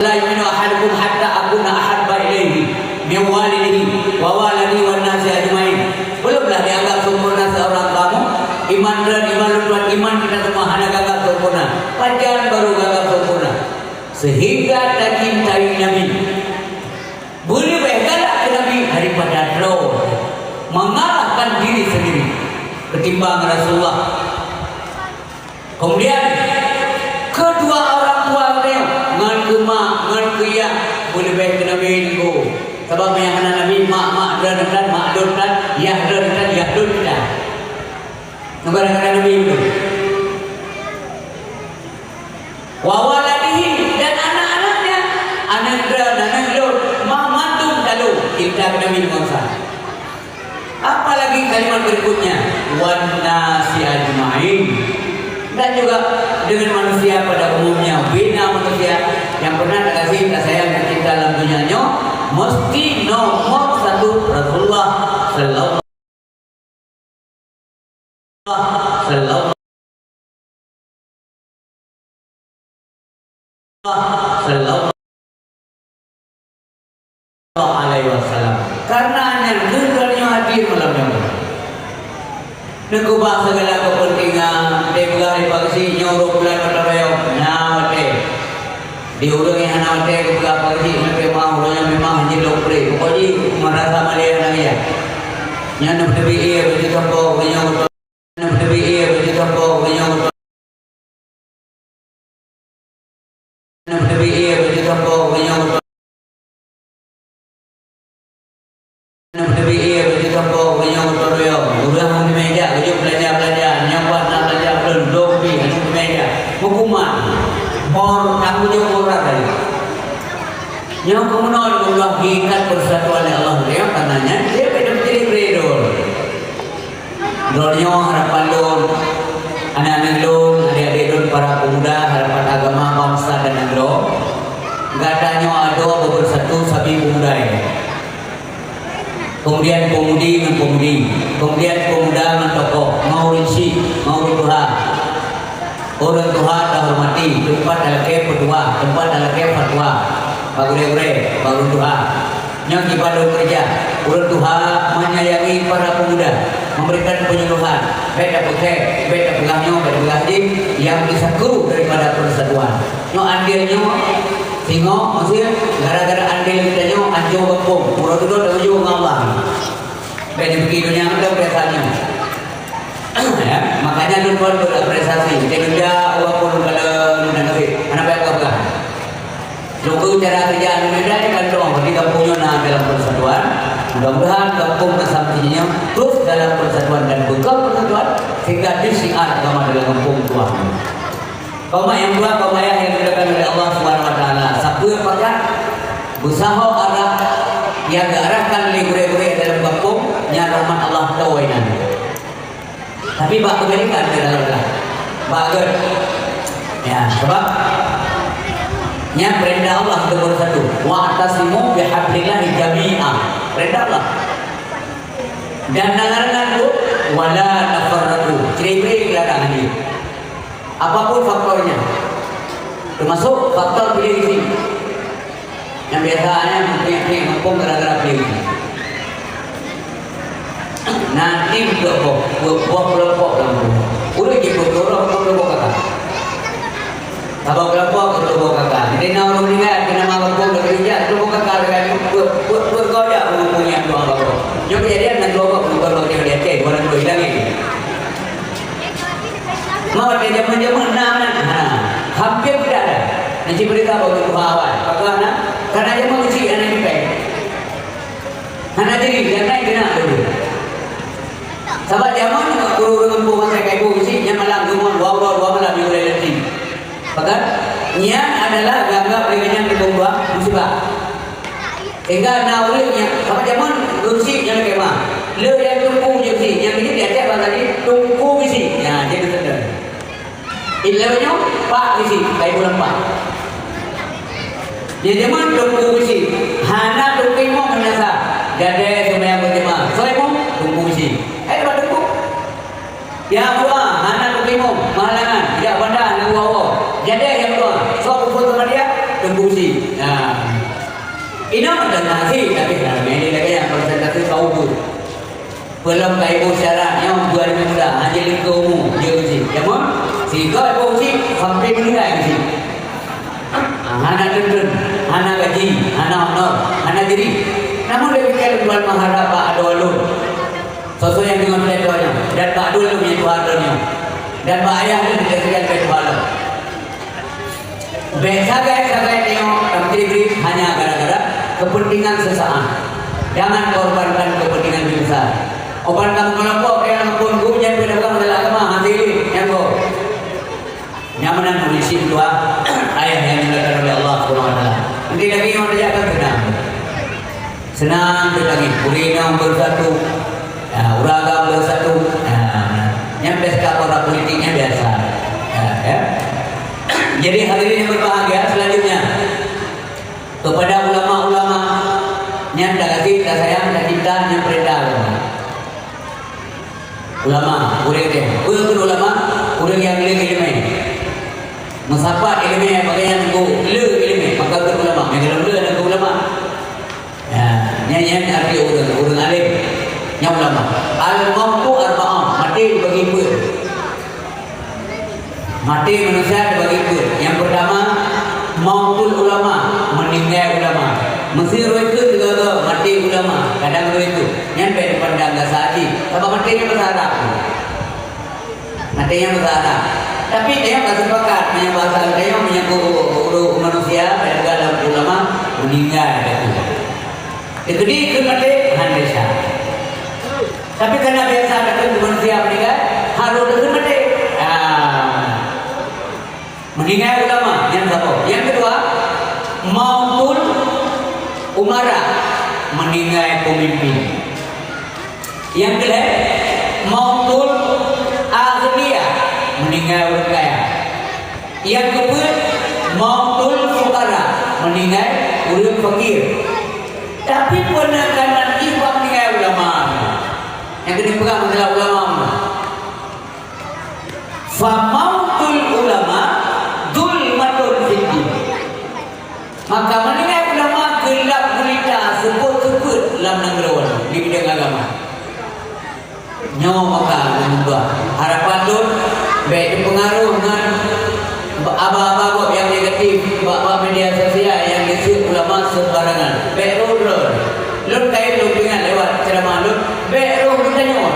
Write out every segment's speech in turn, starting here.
La yu'minu ahadukum hatta akuna ahabba ilaihi min walidihi wa waladihi wan nasi ajmain. Belumlah dianggap sempurna seorang kamu. Iman kita semua hanya gagap sempurna. Pacaran baru gagap sempurna. Sehingga tak cintai Nabi. Boleh bergalak ke Nabi daripada roh, mengalahkan diri sendiri ketimbang Rasulullah. Kemudian kedua orang tua beliau ngan ke mak ngan ke ya boleh baik ke Nabi itu. Sebab yang kena Nabi mak dan ya dan negara Nabi itu. Wa waladihi dan anak-anaknya, anak Muhammadun dalu kita Nabi Muhammad. Apalagi kalimat berikutnya wan nasi ajmain. Dan juga dengan manusia pada umumnya, bina manusia yang pernah kasih sayang dan cinta dalam dunianya, mesti nomor satu Rasulullah Sallallahu Alaihi Wasallam. Karena yang dunia hadir malamnya. Negubah segala kepentingan dibegari pagsi nyuruh bulan bertabayong nawate diurungi nawate kebelah pagsi sampai mahunya memang jilok pre pokoknya merasa malia nangya nyana berdiri ia begitu kau nyuruh nyana berdiri ia begitu kau nyuruh nyana berdiri ia begitu kau nyuruh nyana berdiri ia begitu kau nyuruh udah mau di meja kerja belajar nyambat nak belajar belum dobi di meja hukuman por kamu jauh orang tadi yang kemudian Allah hakikat persatuan Allah dia katanya dia beda menjadi beredor dornya harapan lon anak-anak lon adik-adik lon para pemuda harapan agama bangsa dan negara gadanya ada bersatu sabi pemuda ini. Kemudian pemudi dengan pemudi, kemudian pemuda dengan tokoh, mau rinci, mau Tuhan. Orang Tuhan dah hormati, tempat dalam ke petua, tempat dalam ke fatwa, bagure-gure, baru Tuhan. Yang ibadah kerja, orang Tuhan menyayangi para pemuda, memberikan penyuluhan, beda putih, beda pegahnya, beda pegahnya, yang bisa keruh daripada persatuan. Yang andilnya sehingga maksudnya gara-gara andil kita nyo anjo bengkong pura dulu dah ujung Allah dan begitu yang ada biasanya ya makanya tuan berapresiasi dia walaupun kalau dan nanti anak baik apa lugu cara kerja Indonesia kan dong ketika punya dalam persatuan mudah-mudahan kampung bersama-samanya terus dalam persatuan dan bekal persatuan sehingga disiar agama dalam kampung Tuhan. Kauma yang dua, kauma yang dimuliakan oleh Allah Subhanahu Wa Taala. Satu yang pada usaha ada yang diarahkan oleh gure-gure dalam kampung, nya rahmat Allah tawainan. Tapi bak kebalikan di dalam lah. Bagus. Ya, sebab nya perintah Allah nomor satu. Wa atasimu bihablillahi jami'ah. Perintah Allah. Dan larangan itu wala tafarraqu. Ciri-ciri larangan ini. Apapun faktornya, termasuk faktor pilih isi yang biasanya mungkin ngepung gara-gara pilih isi. Nanti buah kelompok kamu, udah jemput kelompok kakak. Kalau kelompok kakak, jadi nama orang meninggal, kita nama kelompok kerja, kelompok kakak dengan bergoda mengumpulnya dua kelompok. Yang kejadian dengan kelompok yang dia cek, orang dua hilang ini. Mau dia zaman-zaman hampir tidak ada. Nanti berita bagi Tuhan. Bagaimana? Karena dia mau isi anak ini. Anak jadi yang naik kena dulu. Sahabat zaman guru dengan bukan saya kayak isi yang malam semua dua malam di wilayah nanti. Bahkan niat adalah gagap dengan yang berubah musibah. Sehingga naurinya sahabat zaman guru isi yang kayak mah. Le yang tunggu je isi yang ini dia cakap tadi tunggu isi. Ya jadi sedar. Ilmunya pak isi kayak bulan pak. Jadi mana tunggu isi, hana tunggu mau menyasa. Jadi semua yang berjemaah, saya mau tunggu isi. Pada tunggu. Ya buah, hana tunggu mau mahalangan, ya benda nunggu awal. Jadi yang dua, so foto sama dia, tembusi. Ini ada nasi tapi ini lagi yang presentasi kau pun. Belum kaya ibu syarat yang 2000 muda hanya lingkumu dia uji. Namun si kau ibu uji sampai meninggal uji. Hana dendun, hana gaji, hana honor, hana diri. Namun dia fikir buat mengharap Pak Adolun. Sesuatu yang dengan pledornya dan Pak Adolun yang Tuhannya dan Pak Ayah yang dikasihkan ke Tuhan. Sagai tengok menteri hanya gara-gara kepentingan sesaat. Jangan korbankan kepentingan besar. Obat kamu kelompok yang pun gunya pedagang adalah agama hasil yang go. Nyamanan polisi dua ayah yang dilakukan oleh Allah Subhanahu wa taala. Nanti lagi orang jaga tenang. Senang lagi kulina bersatu. Uragam bersatu. Yang pesta para politiknya biasa. Ya. Jadi hadirin yang berbahagia selanjutnya kepada ulama-ulama yang tak kasih, tak sayang, tak cinta, yang perintah ulama, orang dia, ulama, orang yang ilmu, musafat ilmu, makanya tu ilmu, maka tu ulama, yang dalam ada ulama, yang arti orang alim, yang ulama. Al-mautu arba'ah, mati bagi apa? Mati manusia dibagi dua. Yang pertama, mautul ulama, meninggal ulama. Mesir itu juga mati ulama. Kadang itu, yang pandang gak sahaji. Sebab matinya berharap. Matinya berharap. Tapi dia tak sepakat punya bahasa dia punya guru manusia pada dalam ulama meninggal. Itu di mati handesa. Tapi karena biasa ada manusia meninggal, harus dengan mati. Meninggal ulama yang satu. Yang kedua, mautul umara, meninggal pemimpin. Yang kedua, mautul aghnia, meninggal orang kaya. Yang kedua, mautul fuqara, meninggal orang fakir. Tapi penekanan ibu meninggal ulama. Yang kedua pegang adalah ulama. Fa mautul ulama maka meninggal ulama gelap gulita sebut-sebut dalam negara di bidang agama. Nyawa maka mengubah harapan tu baik pengaruh dengan abang-abang yang negatif, bab media sosial yang disebut ulama sembarangan. Baik roh kait lumpingan lewat ceramah lu, baik roh tanya.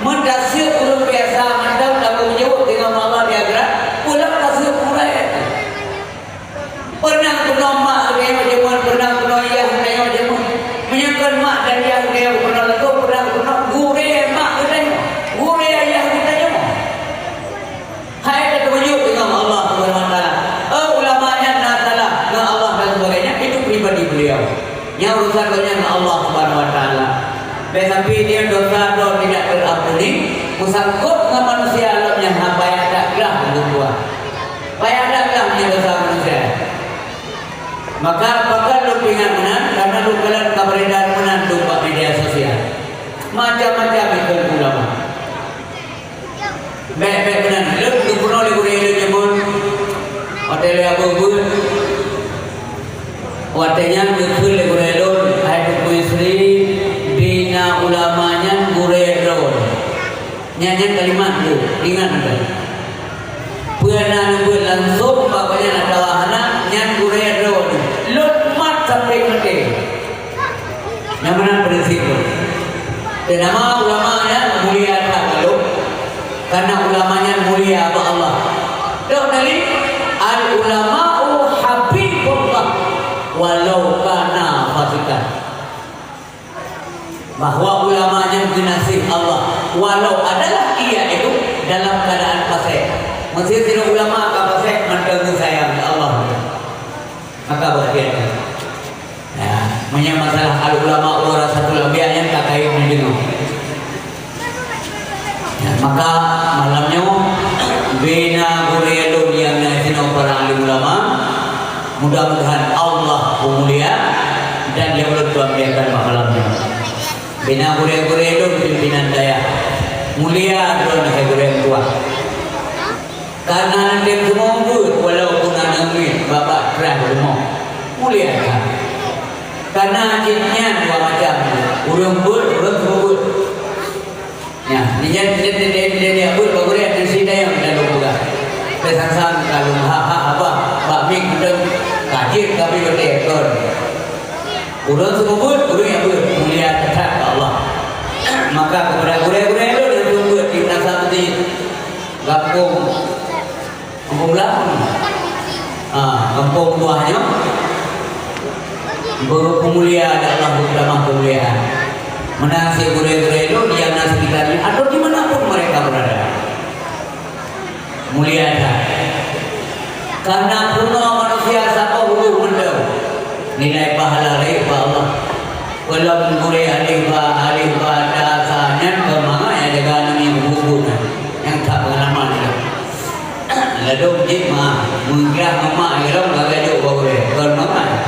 Mendasir urut biasa mandang lagu menyebut dengan Allah di akhirat, pulang kasih mulai. Pernah kuno mak dia macam pernah kuno ayah dia macam menyangkan mak dan ayah dia pernah lagu pernah kuno gure mak katanya gure ayah katanya hai ada tunjuk dengan Allah Subhanahu wa taala ulamanya natalah dengan Allah dan sebagainya itu pribadi beliau yang urusan dengan Allah Subhanahu wa taala sampai dia dosa tidak terampuni musangkut dengan manusia alamnya hamba yang tak gelah berbuat bayar tak gelah dosa manusia. Maka bakal lu pingat menan karena lu kalan kabaredan menan dumpa media sosial. Macam-macam itu ulama. Baik menan. Lu kuno le gure lu nyebut hotel abu bun. Watenya betul le gure lu ai tu Sri bina ulamanya gure lu. Nyanyian kalimat lu ingat tak? Puana langsung bapaknya ada wahana nyan gure lu. Lutmat sampai mati. Yang mana prinsip itu? Dan nama ulamanya mulia tak lalu, karena ulamanya mulia apa Allah. Dok dari al ulama'u habibullah walau kana fasikan. Bahwa ulamanya dinasih Allah walau adalah ia itu dalam keadaan fasik. Mesti tidak ulama apa fasik mendengar sayang Allah. Maka berhati-hati. Punya masalah al ulama warasatul anbiya yang tak kait mendengar. Maka malamnya bina guriyadun yang naikkan para alim ulama, mudah-mudahan Allah mulia dan yang bertuabiakan malamnya. Bina guriyadun pimpinan daya mulia dan guriyadun tua. Karena nanti semua walaupun anak bapak berah rumah mulia kan. Karena jinnya dua macam, urang but, urang sebut. Ya, dia but bagusnya dan sida yang dan lupa. Pesang-sang kalau apa, Pak Ming dan kajir kami bertekor. Urang sebut, urang yang but mulia tetap Allah. Maka kepada gure-gure itu dan sebut di nasa di kampung belakang, kampung tuahnya. Berpemulia adalah utama kemuliaan. Menasi gure-gure itu di yang sekitarnya atau dimanapun mereka berada. Mulia dah. Karena punya manusia siapa hulu mendem nilai pahala dari Allah. Kalau gure alih dasarnya kemana ya jaga nami hubungan yang tak pengalaman itu. Lalu jima mungkin mama iram agak jauh gure bermana.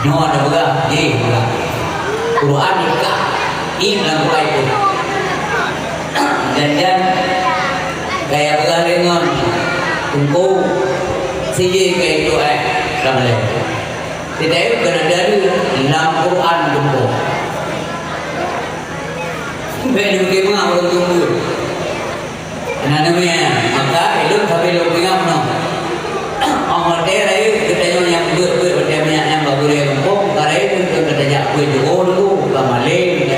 Nyawa ada begah, begah. Quran nikah, ini dalam Quran itu. Dan kayak begah dengan tunggu siji kayak itu ramai. Tidak itu kena dari dalam Quran tunggu. Bagaimana bagaimana orang tunggu? Namanya maka itu sampai lu bingung no. Orang daerah itu kita yang ber yang bagure kampung karai itu kita jak kuih dulu kamale kita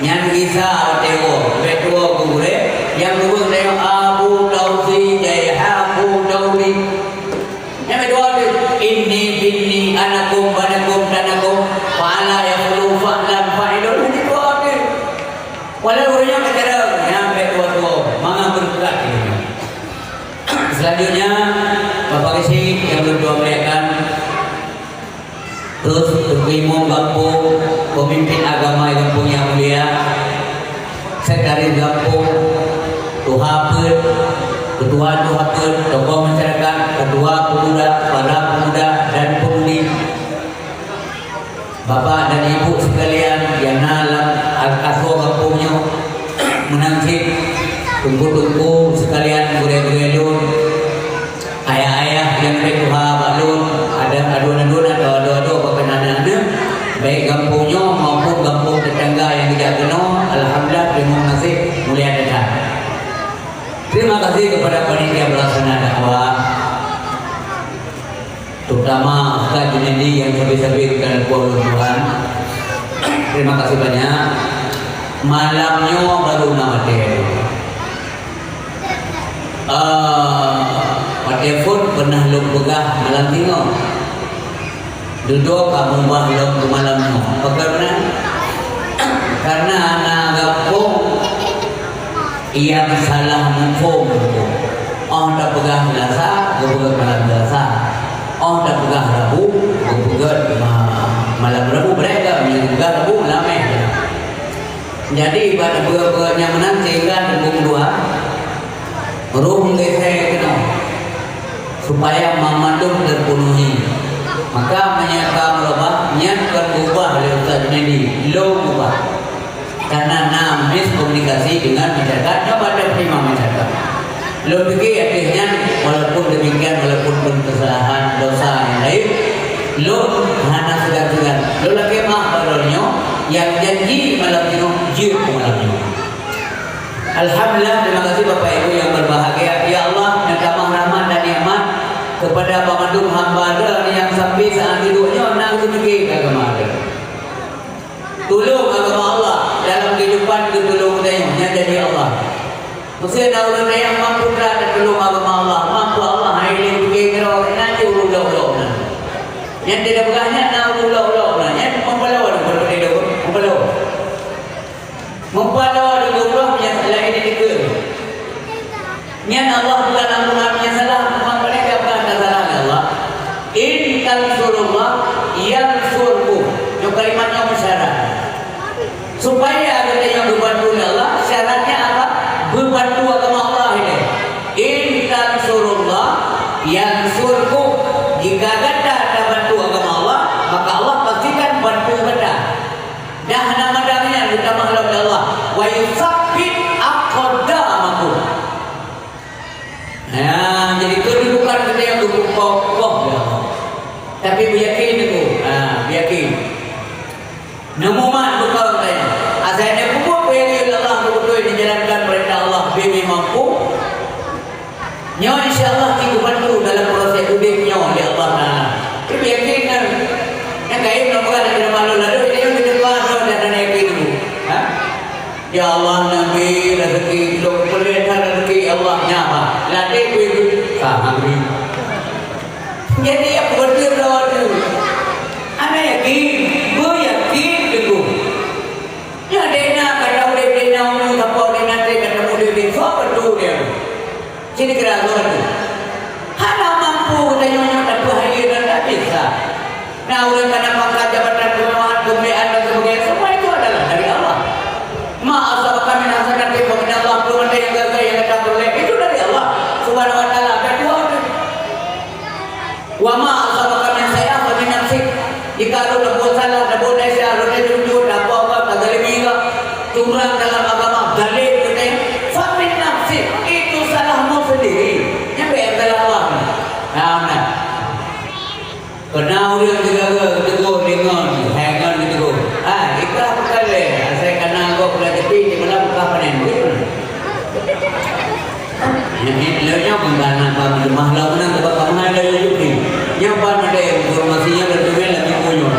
nyan kisah teo betua gure yang guru teo Abu Tausi Jaya Abu Tausi yang kedua ini bini anakum banakum danakum fala yaqulu fa'lan fa'ilun ini dua ni walau orangnya kita yang betua tu manga bergerak ini. Selanjutnya Bapak Kesi yang berdua melihatkan terus imam kampung, pemimpin agama kampung yang mulia, sekretaris kampung, tuhapeun, ketua tuhapeun, tokoh masyarakat, ketua pemuda, para pemuda dan pemudi, bapak dan ibu sekalian yang dalam aswa kampungnya menangkip tunggu-tunggu sekalian gure-gure ayah-ayah yang bertuha balun ada aduan-aduan atau adu-adu perkenalan baik kampungnya maupun kampung tetangga yang tidak kenal. Alhamdulillah terima kasih mulia datang. Terima kasih kepada panitia pelaksana dakwah, terutama Ustaz Junaidi yang sabit-sabit dan Tuhan. Terima kasih banyak. Malamnya baru namate. Telepon pernah lumpegah malam tengok duduk kamu bahlok ke malamnya bagaimana karena anak kampung yang salah mufum tak pegah lasa gubuk malam lasa tak pegah rabu gubuk malam rabu mereka menyebut rabu malam jadi pada beberapa menanti kan bung dua rum saya kenal supaya memandung terpenuhi maka menyatakan merubah niatkan ubah oleh Ustaz Junaidi lo ubah karena namis komunikasi dengan masyarakat coba ada prima masyarakat lo pikir artinya walaupun demikian walaupun pun kesalahan dosa yang lain lo hanya segan-segan lo lagi mah barunya yang janji malam ini jir malam ini. Alhamdulillah, terima kasih Bapak Ibu yang berbahagia. Ya Allah, yang tamah rahmat dan nikmat kepada pemandung hamba yang sampai saat hidupnya nak memiliki agama ada. Tolong agama Allah dalam kehidupan tolong dayanya jadi Allah. Mesti ada orang yang mampu dan tolong agama Allah, mampu Allah haile pikir kira nanti ulah-ulah. Yang tidak begahnya nak ulah-ulah. Yang mempelawan mempelawan. Mempelawan Allah yang salah ini dikir. Yang Allah bukan ampunan yang salah, mereka bukan salah Allah. In tansurullah yansurkum. Yang kalimatnya bersyarat. Supaya ada yang berbantu Allah, syaratnya apa? Berbantu agama Allah ini. In tansurullah yansurkum. Jika ada bantu agama Allah, maka Allah pastikan bantu kita. Dah nama-namanya kita makhluk Allah. Wa yusabbit aqdamakum. Tapi beryakin aku, beryakin. Nemu mak bekal tanya. Asalnya pupuk yang Allah betul dijalankan perintah Allah bumi mampu. Nyawa insyaAllah kita bantu dalam proses hidupnya oleh Allah Taala. Tapi yakin kan? Yang kaya nak bukan nak kena malu lalu ini yang kita tuan dan yakin dulu. Ya Allah Nabi rezeki lo pelihara rezeki Allah nyapa. Ladai kuih saham ni. Jadi apa betul lawan tu? Anda yakin? Yakin dulu. Ya dena kata boleh dena umur apa dena kata boleh dena so betul dia. Sini kira tu. Hana mampu tanya tak bahaya dan tak bisa. Nah orang kena pangkat jabatan kemewahan kemuliaan dan sebagainya semua itu adalah dari Allah. Ma asabaka min hasanati fa min Allah, belum ada yang gagal yang kata boleh itu dari Allah Subhanahu wa taala. Kedua wa ma asabaka min sayyi'atin fa min nafsik. Jika lu berbuat salah, berbuat dosa, lu jujur, apa zalim juga curang dalam agama, zalim katanya, fa min nafsik, itu salahmu sendiri. Yang berbela Allah. Nah. Kena orang tegur dengan hangan tegur. Ikah perkara. Saya kena kau pula tepi di malam buka panen. Ini lelanya menggana kami mahal mana tempat kami ada yang ni. Yang pan ada informasinya berdua lagi punya.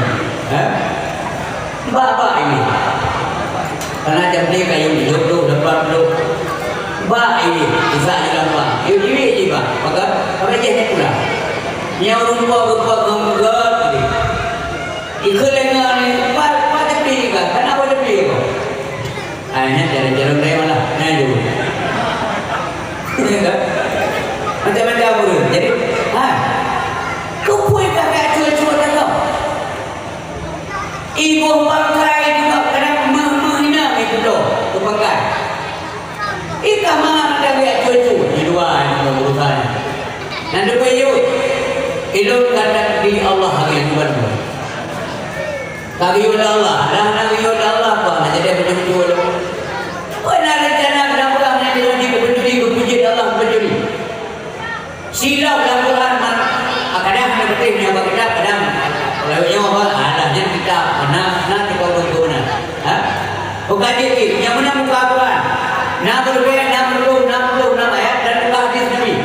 Bapak ini. Karena jam ni kayu hidup tu dapat tu. Bapak ini bisa jalan pak. Ini je pak. Maka apa je ni pula. Yang orang tua berpegang ikelengan ni apa tepi kan? Kenapa tepi kau? Ini jalan-jalan saya mana? Ini dulu. Macam-macam apa? Jadi, kau pun kakak cuba-cuba tak tahu. Ibu bangkai juga kadang menghina itu tu bangkai. Ika mana ada biar cuba-cuba di luar yang berusaha. Nanti pergi. Ilmu kata di Allah yang bantu. Kaki Allah, dah nak Allah apa? Nak jadi betul-betul. Oh nak rencana berapa nak jadi betul-betul puji Allah betul. Silap dalam Quran kadang ada betul ni apa kadang kalau yang apa ada yang kita mana kita betul mana. Bukan dia yang mana muka Quran. Nak berbeza, nak perlu ayat dan hadis Nabi.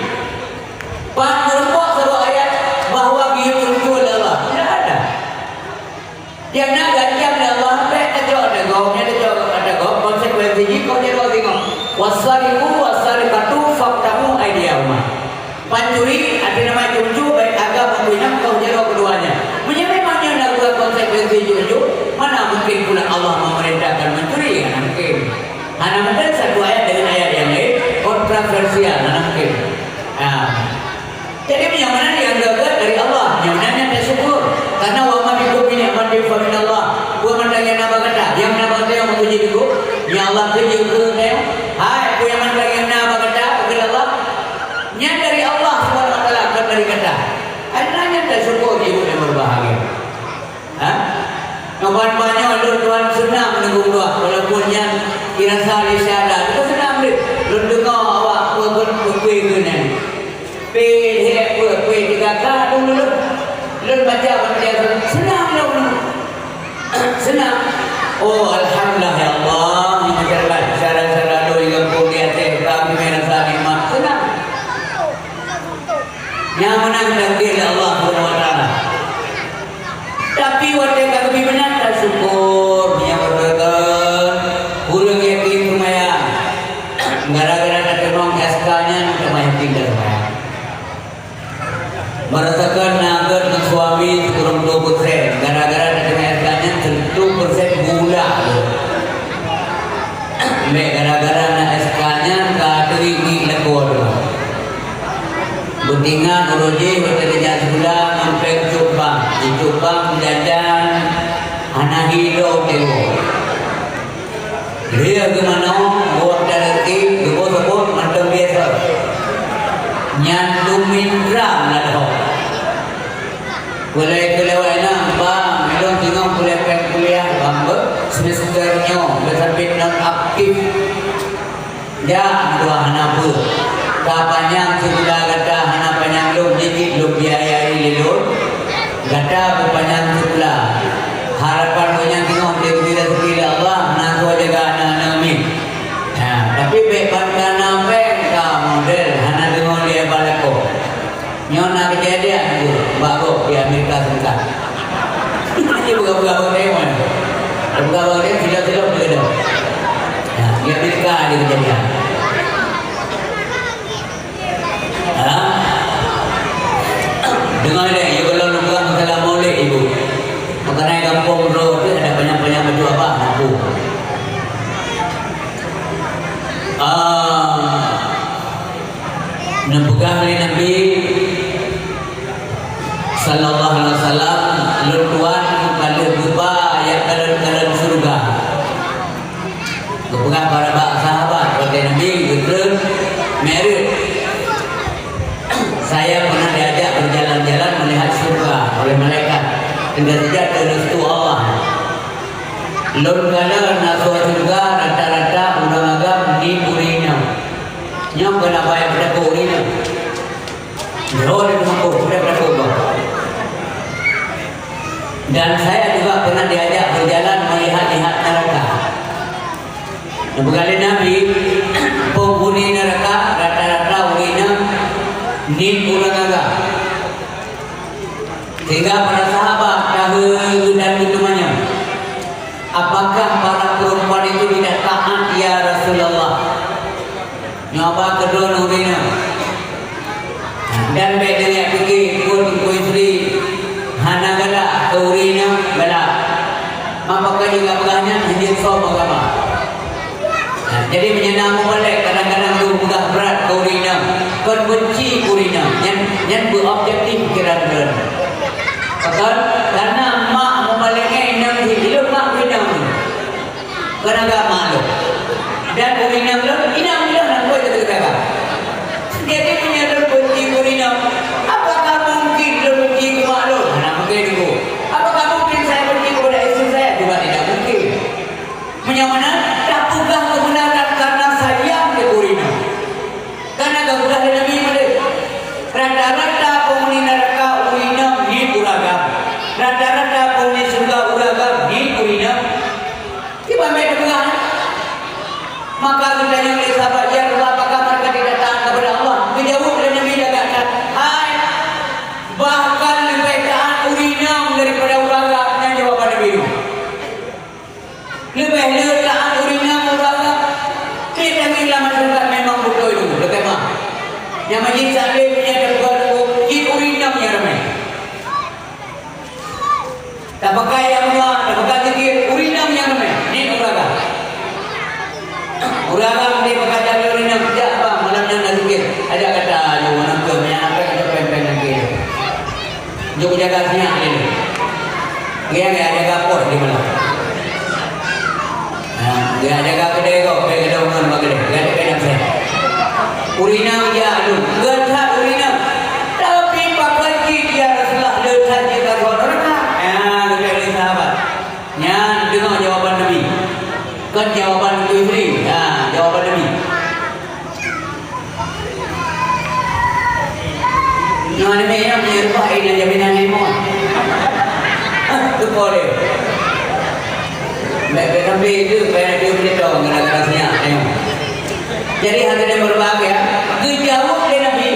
Panjang sebuah ayat bahawa dia betul Allah. Tidak ada. Yang nak gantian Allah ada konsekuensi kau jadi tengok. Wasariqatu faqtahu aydiyahuma. Pencuri ada nama jujur baik agak pembina kau jadi keduanya. Memangnya nak buat konsekuensi jujur? Mana mungkin pula Allah memerintahkan mencuri? Mana mungkin? Hanya mungkin satu ayat dengan ayat yang lain kontroversial. Mana mungkin? Jadi yang mana yang gagal dari Allah, yang mana dia syukur. Karena wa ma bikum min ni'matin fa min Allah. Wa man yang nama kata, yang nama kata yang memuji itu, ya Allah puji ke dia. Hai, ku yang mana yang nama kata kepada Allah. Nya dari Allah Subhanahu wa taala bukan dari kata. Hanya dia syukur ibu yang berbahagia. Kawan-kawannya Tuhan senang menunggu doa walaupun yang dirasa disyarat. Itu senang dia. Lu dengar awak kuih ke ni. Kuih tiga kali dulu. Lu baca senang lah. Senang. Oh alhamdulillah ya Allah. Ini terbaik. Syarat-syarat lu yang pun di atas kami merasa nikmat. Senang. Yang menang takdir Allah Subhanahu wa taala. Tapi waktu kami benar tak syukur yang berkata kurang yakin lumayan. Gara-gara nak kenong SK-nya lumayan tinggal lumayan. Merasakan nagar dengan suami kurang 2%. Gara-gara nak kenong SK-nya 1% gula. Gara-gara nak SK-nya tak tinggi lekor. Buntingan uroji berterjah sebulan sampai Cupang. Di Cupang jajan anak hidup tewo. Dia ke mana buat darati gebor-gebor macam biasa. Nyantum mindram lah dah. Boleh kelewat bang, melon tengok boleh kuliah bang semesternya bersabit non aktif. Ya dua anak ber. Tak panjang sebulan kata anak panjang lu jadi lu biayai lu kata Nyona kejadian tu baru di Amerika Serikat. Ini bukan dewan. Bukan dewan tidak begitu. Ya, di Amerika ada kejadian. Dengar deh, ibu kalau bukan masalah maulid ibu. Mengenai kampung roh itu ada banyak-banyak baju apa? Lampu. Nempugah oleh Nabi Sallallahu Alaihi Wasallam lutuan pada berupa yang dalam surga. Nempugah para sahabat pada Nabi Gudrun Merit. Saya pernah diajak berjalan-jalan melihat surga oleh malaikat. Dengan sejak restu Allah. Lun kala naswa surga rata-rata undang agam di purina. Nyong kenapa yang pada purina? Jauh dari mampu sudah pada purina. Dan saya juga pernah diajak berjalan melihat-lihat neraka. Berkali Nabi penghuni neraka rata-rata urina di purina. Sehingga para sahabat tahu dan utamanya, apakah para perempuan itu tidak taat ya Rasulullah? Nyoba kedua nurina. Dan beda yang pergi pun istri hana gala urina gala. Apakah juga baganya hanya soal agama. Jadi menyenang balik kadang-kadang tu bukan berat urina, kon benci urina yang berobjektif kira-kira. Karena mak membaliknya inang hidup mak inang karena agak malu dan inang inang nak buat itu kata jadi punya benci inang apakah mungkin benci ke mak lo nak mungkin itu apakah mungkin saya benci kepada istri saya juga tidak mungkin menyamana tak pugah kebenaran karena sayang ke inang karena kebenaran Nabi Muhammad rata-rata penghuni neraka inang di uragam rata-rata penghuni surga uragam di inang tiba mereka bilang maka hendaknya oleh sahabat ya Allah apakah mereka tidak taat kepada Allah menjawab oleh Nabi katakan hai bahkan lebih taat urinam daripada uragam yang jawaban Nabi lebih taat urinam uragam kita bilang masyarakat memang betul itu lebih mah yang majlis salim punya tergolong urinam yang ramai tak pakai yang luar tak pakai zikir urinam yang ramai ini uragam uragam dia pakai jalan urinam tidak apa malamnya nak zikir ada kata you nak ke banyak apa kita pempeng lagi jom jaga siap ini dia jaga pos di mana dia jaga kedai kau kedai kedai dia kedai saya urinam dia aduh gerhat urinam tapi pakai dia Rasulullah gerhat dia kalau neraka kedai sahabat nya dengar jawaban Nabi kan jawaban itu istri jawaban Nabi yang Nabi yang menyerupah ini jaminan imun itu boleh baik Nabi itu banyak dia beritahu gara-gara siap jadi hati yang berbahagia dijawab oleh Nabi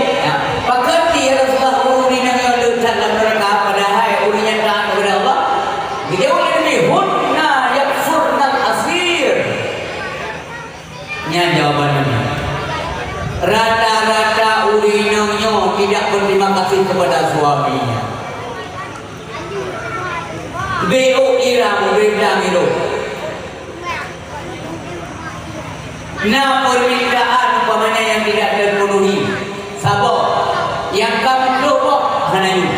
pakat dia Rasulullah urinam yang letak dalam neraka padahal urinnya taat kepada Allah dijawab oleh Nabi hunna yakfurnal asir nya jawaban Nabi rata-rata urinamnya tidak berterima kasih kepada suaminya beo iramu berdang itu nah permintaan umpamanya yang tidak terpenuhi sabar yang kamu lupa hanya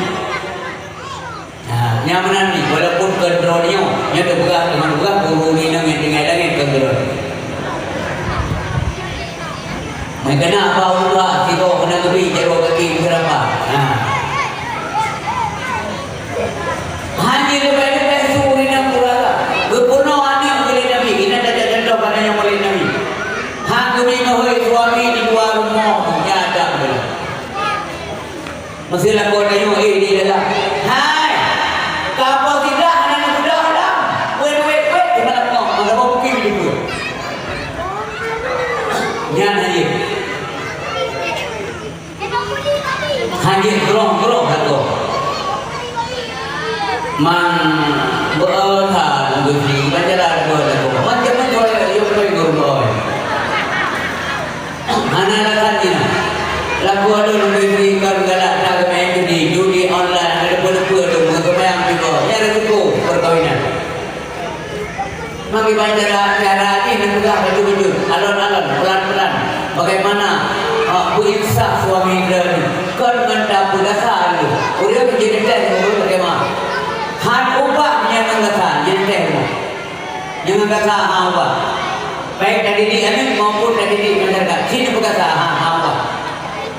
nyaman ni walaupun kontrolnya yang terbuka dengan buka buruni yang tinggal lagi kontrol mereka nak apa Allah tiba kena lebih jauh kaki berapa hanya lebih suri nak pura berpenuh hanya oleh Nabi ini ada contoh pada yang oleh Nabi kami mahoi suami di luar rumah nyata masih lakon kayu di dalam hai kapal tidak anak muda dalam wet di mana kau mana kau pergi begitu nyan aja hanya gerong-gerong kata man berthan gudi bacalah berlaku macam mana yang perlu gurau mana lakannya lagu ada lebih kan galak nak main judi online ada berlaku ada mengemayang juga nyara cukup perkawinan mami bacalah cara ini juga baju-baju alon-alon pelan-pelan bagaimana berinsaf suami dan kan mendap dasar itu udah menjadi teh bagaimana han ubahnya mengatakan jadi teh yang mengatakan apa baik dari di anak maupun dari di masyarakat sini berkata apa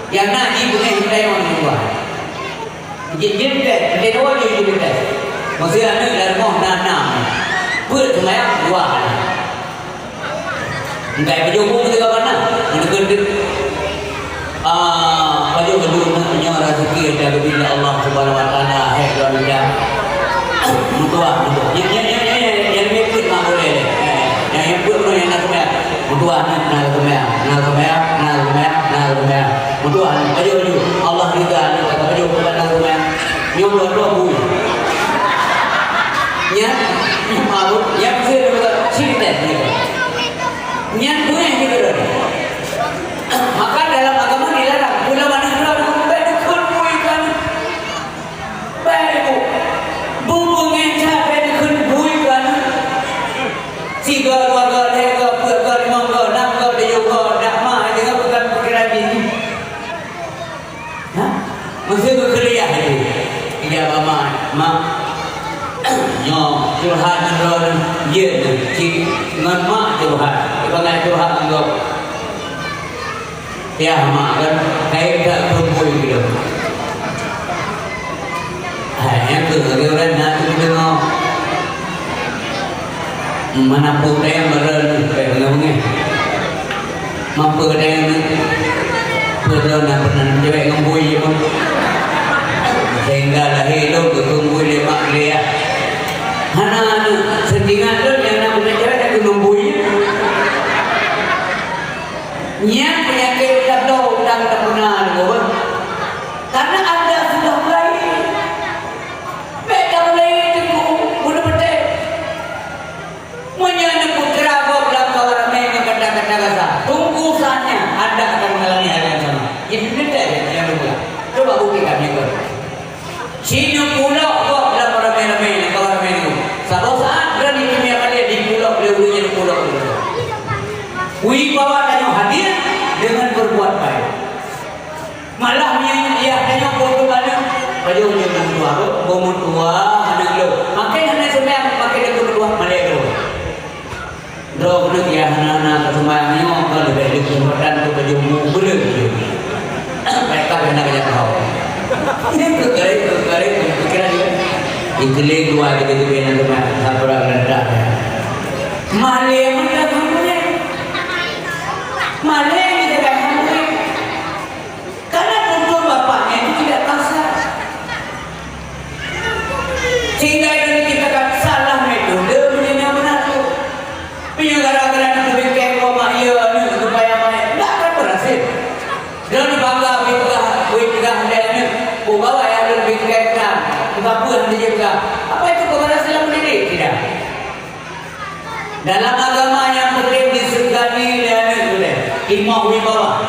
yang nak ibu ni kita yang buat jadi teh jadi dua jadi teh maksudnya anak dari mau nanam buat semayang dua entah baju pun juga mana mendekat baju punya rezeki dari bila Allah Subhanahu Wa Taala dan dia mutua yang meput tak boleh yang meput yang nak kemana mutua nak kemana mutua baju Allah juga kata baju nak kemana nyom dua bui nyat mabuk yang sih cerita ni nyat bui yang kita maka dalam agama dilarang guna wanita baik kunbuikan baik bumbu ngeca baik kunbuikan tiga keluarga tiga keluarga lima keluarga enam keluarga tujuh keluarga dah mah dengan bukan perkara ini mesti berkeliah itu dia mama mak nyom curhat dengan dia cik dengan mak curhat dengan curhat dengan ya mak kan kayak tak kumpul gitu. Yang kemudian nanti kita mana pun yang beren kayak ngomongnya, mampu yang beren apa nanti cewek kumpul pun sehingga lahir lo kumpul mak dia. Hana setinggal lo yang nak punya cewek yang kumpul yang penyakit kado dan tak pernah ada karena anda sudah mulai beda mulai itu bunuh betul menyana putra dalam kawaran yang kata-kata kata tunggu saatnya anda akan mengalami hal yang sama ini betul yang bermula coba buktikan juga sini pulau kok dalam ramai-ramai kawaran itu satu saat berani kimia kalian di pulau beliau-beliau di pulau wibawa dan hadir dengan berbuat baik. Malah dia hanya foto banyak baju yang tua, bomon tua, anak lo. Makin anak sembahyang, makin dia berdua malai lo. Dro nak ya anak sembahyangnya kalau lebih kesempatan tu baju muda. Mereka kena banyak tahu. Ini perkara pikiran dia. Iklim dua gitu benar benar sabar rendah. Malai mana kamu ni? Malai ni dekat kamu karena tutur bapaknya itu tidak kasar sehingga ini kita kan salah metode punya benar tu punya gara-gara nak bingkai rumah ia ni supaya main tak akan berhasil dan bangga bingkai dia ni bawa yang berbingkai kan apa yang dia juga apa itu keberhasilan mendidik tidak dalam agama yang penting disegani dan imam wibawa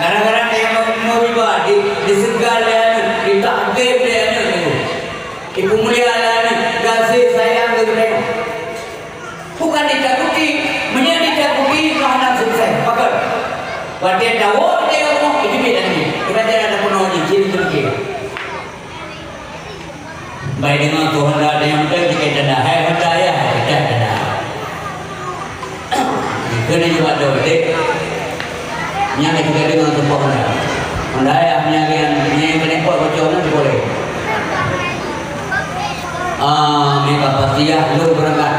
gara-gara yang mau wibawa disegal dan ditakdir dan ibu mulia dan kasih sayang kepada bukan ditakuti menjadi ditakuti kerana sukses pakar wadah dawah dia ngomong itu beda ni kerajaan ada penuh ciri terkir baik dengan Tuhan ada yang betul kita dah hai hidayah kita dah kena juga dek yang kita dengan tempat anda ayahnya yang kena buat bocor nanti boleh mereka pasti ya lu berangkat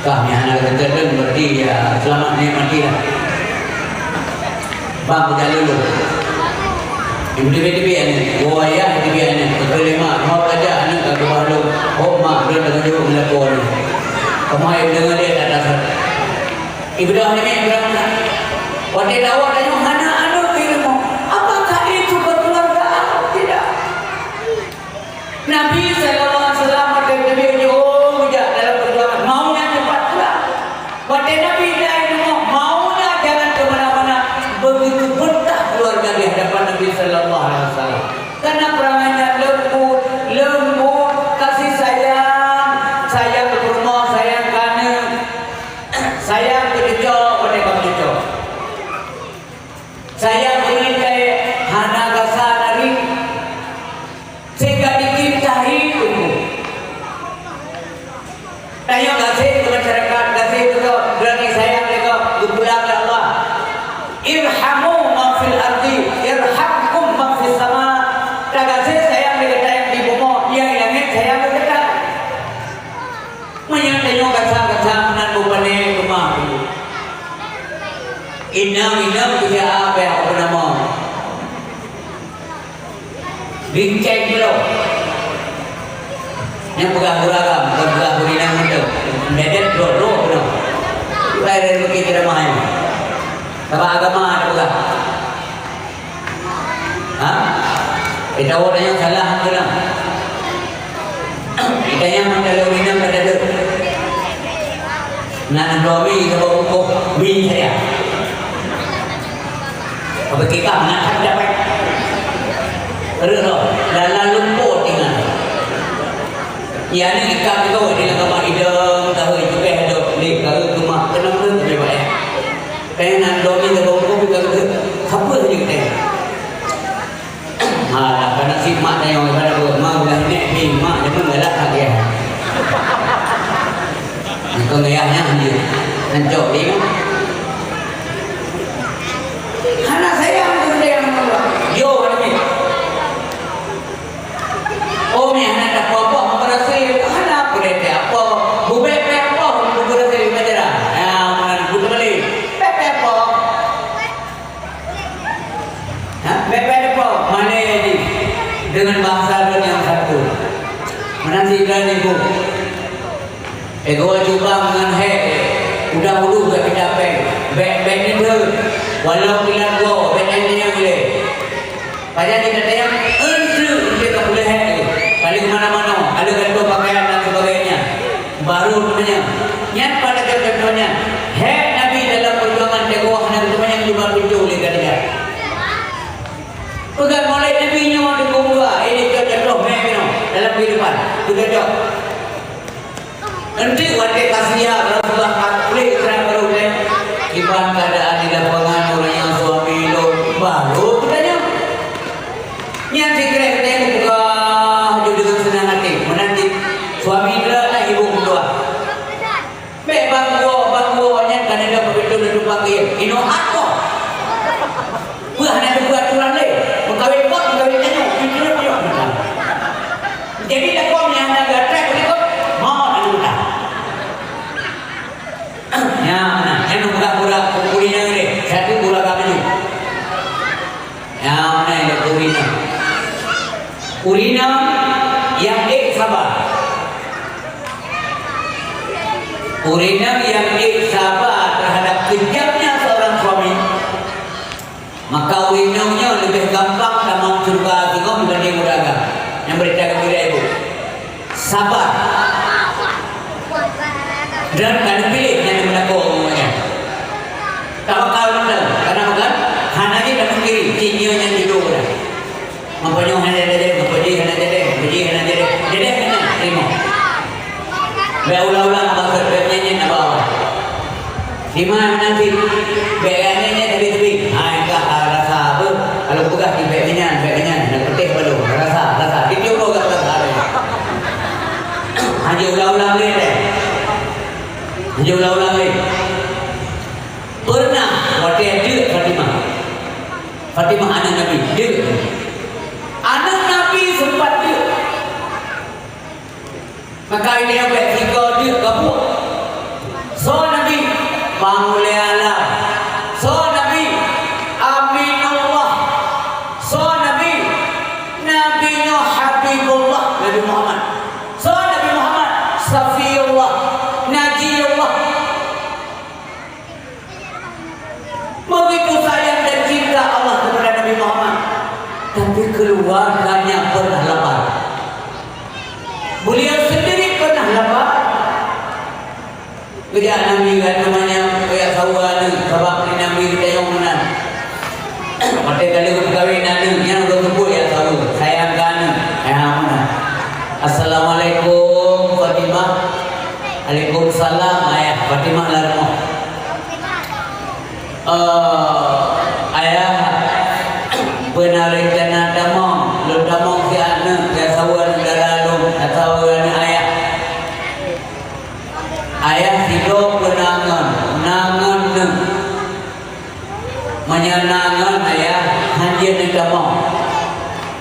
kami anak kita dan berarti ya selamat nikmati lah bang berjalan dulu ibu tiba-tiba ni oh ayah tiba-tiba ni kelima mau aja anak ke baru oh mak dia dengan dia melakon kemai dengan dia tak dasar ibu dah ni berangkat wadai dawah tanya mana anu ilmu apakah itu betul Karena perangannya lembut, kasih sayang, sayang ke rumah, sayang kanan, sayang ke cucu, pada kamu cucu. Sayang beri kayak hana kasar dari, sehingga dicintai tunggu. Tanya kasih ke masyarakat, kasih ke berani sayang ke pulang ke Allah. Irhamu man fil ardi, irhamkum man fis sama. Kasih sayang dekat di bumi, yang langit sayang dekat. Menyantainya kasar menan bupane rumah. Inam punya apa yang aku nama? Bincang dulu. Yang beragam, beragam inam itu. Medan dulu, betul. Baik dari begitu ramai. Sama agama ada juga. Hah? Kita orang yang salah bilang. Kita yang mendalam inam pada tu. Nak domi sebab untuk bin saya. Apa kita nak dapat? Terus dalam lumpur tinggal. Ya ni kita itu di agama hidung tahu juga ada di kalau rumah kenapa tu lebih baik. Kaya nak domi sebab untuk kita apa saja kita. Karena si mak tanya orang pada buat mak dah nek bin mak jangan galak lagi ya. Kau ngayahnya dia hancur dia. Anak saya yang menolak. Yo ni. Oh ni anak tak apa berasa anak boleh apa. Buat apa berasa macam ya mana buat balik. Apa? Apa? Mana ni? Dengan bahasa yang satu. Menanti dan ibu. Ego coba dengan udah dulu gak kita back itu walau bilang go back ini yang boleh. Pada kita yang entry kita boleh kali kemana-mana ada gantung pakaian dan sebagainya. Baru namanya. Yang pada contohnya Nabi dalam perjuangan dakwah Nabi banyak juga pintu oleh dia. Bukan mulai Nabi nya di kumpulan ini contoh dalam kehidupan. Contoh. Nanti waktu kasihan Rasulullah boleh kerana baru iban keadaan di lapangan orang yang suami lo baru katanya. Yang dikira kita yang buka hidup dengan senang hati menanti suami dia dan ibu kedua. Bangguanya kan ada begitu duduk pagi. Ino aku. Bukan ada buat tulang le. Mengkawin tanya. Jadi lakukan yang ada track berikut mau ada. Ya, yang buka-buka kurinya ni, satu buka kami ni. Ya, mana yang kurina? Kurina yang sabar. Kurina yang sabar terhadap kejamnya seorang suami. Maka kurinanya lebih gampang dalam surga tengok dibanding muraga. Yang berita kepada ibu. Sabar. Dan kan pilih yang menakut umumnya. Tawakal benar. Karena bukan hanya dia tak kiri, cinya yang tidur dah. Mempunyai hanya jadi, mempunyai hanya jadi. Jadi mana terima. Berulang-ulang maksud bernyanyi nak bawa. Di mana nanti bernyanyi tepi-tepi. Enggak rasa apa? Kalau bukan di bernyanyi, nak petik belum. Rasa. Ditiup juga tak ada. Hanya ulang-ulang ni deh. Hanya ulang-ulang ni. Pernah waktu dia Fatimah anak Nabi dia. Anak Nabi sempat dia. Maka ini yang baik tiga dia kabur. So Nabi bangun alam. So Nabi Aminullah. So Nabi Nabinya Habibullah Nabi Muhammad. So Nabi Muhammad Safiyullah Najiyullah. Begitu sayang dan cinta Allah kepada Nabi Muhammad. Tapi keluarganya pernah lapar. Beliau sendiri pernah lapar. Kerja Nabi kan namanya kayak sawan sebab Nabi kita yang menang. Mati kali kahwin Nabi yang udah sebut ya ni tamam.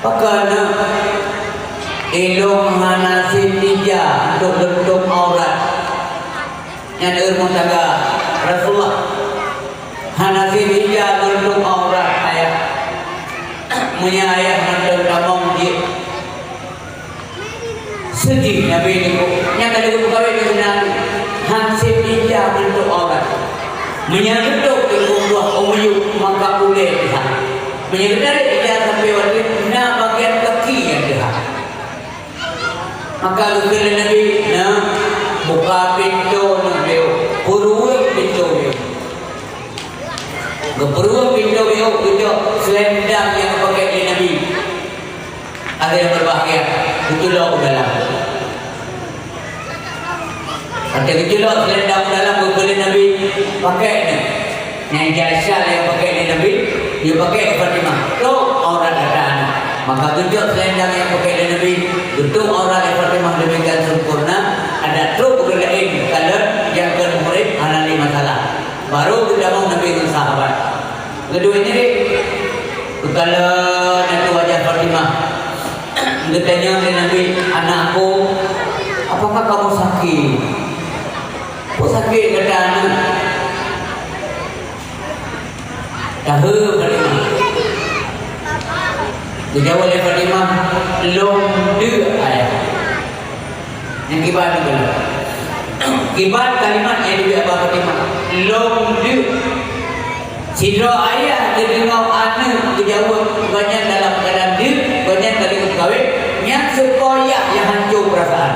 Pakana ilmu hanasib tija untuk bentuk aurat. Yang ilmu taga Rasulullah hanasib tija bentuk aurat ayat. Punya ayat bentuk tamam dia. Sedih Nabi ini. Yang kali kawin dengan hanasib tija bentuk aurat. Menyeruduk ilmu dua umuyuk maka boleh lihat. Menyeruduk dia sampai waktu na bagian kaki yang dia. Maka kekala Nabi na buka pintu Nabi, puruan pintu dia. Kepuruan pintu dia itu selendang yang pakai di Nabi. Ada yang berbahagia. Itulah dalam. Ada gejolak selendang dalam kekala Nabi pakai ni. Yang jasa yang pakai ni Nabi, dia pakai Fatimah. Tu aurat ada anak. Maka gejolak selendang yang pakai ni Nabi, betul aurat Fatimah demikian sempurna. Ada truk lain kalau yang murid ada lima masalah. Baru kita mau Nabi dengan sahabat. Kedua ini kalau nanti wajah Fatimah, dia tanya dengan Nabi, anakku, apakah kamu sakit? Kau sakit kata anak. Tahu Fatimah. Dijawab oleh Fatimah, belum dua ayat. Yang kibat itu. Kibat kalimat yang diberi Abah Fatimah. Belum dua. Sidra ayat dia dengar anak dijawab banyak dalam keadaan dia, banyak dari kawin. Yang sekoyak yang hancur perasaan.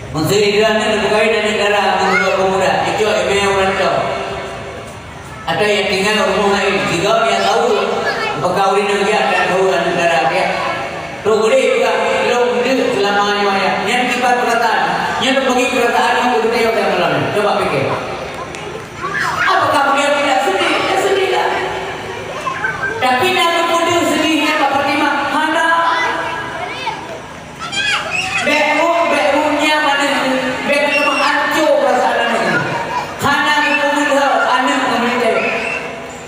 Maksudnya dia nak berkahwin dengan negara pemuda. Itu email orang tahu. Ada yang tinggal rumah lain. Jika dia tahu berkahwin dengan dia tak tahu negara dia. Tu boleh juga belum dia selamanya ya. Yang kibat perkataan, yang bagi perkataan yang betul yang malam. Coba fikir. Apakah dia tidak sedih? Dia sedih lah. Tapi nak kemudian sedihnya Pak Fatimah mana? Backroomnya mana? Backroom hancur perasaan anak. Karena pemuda anak memiliki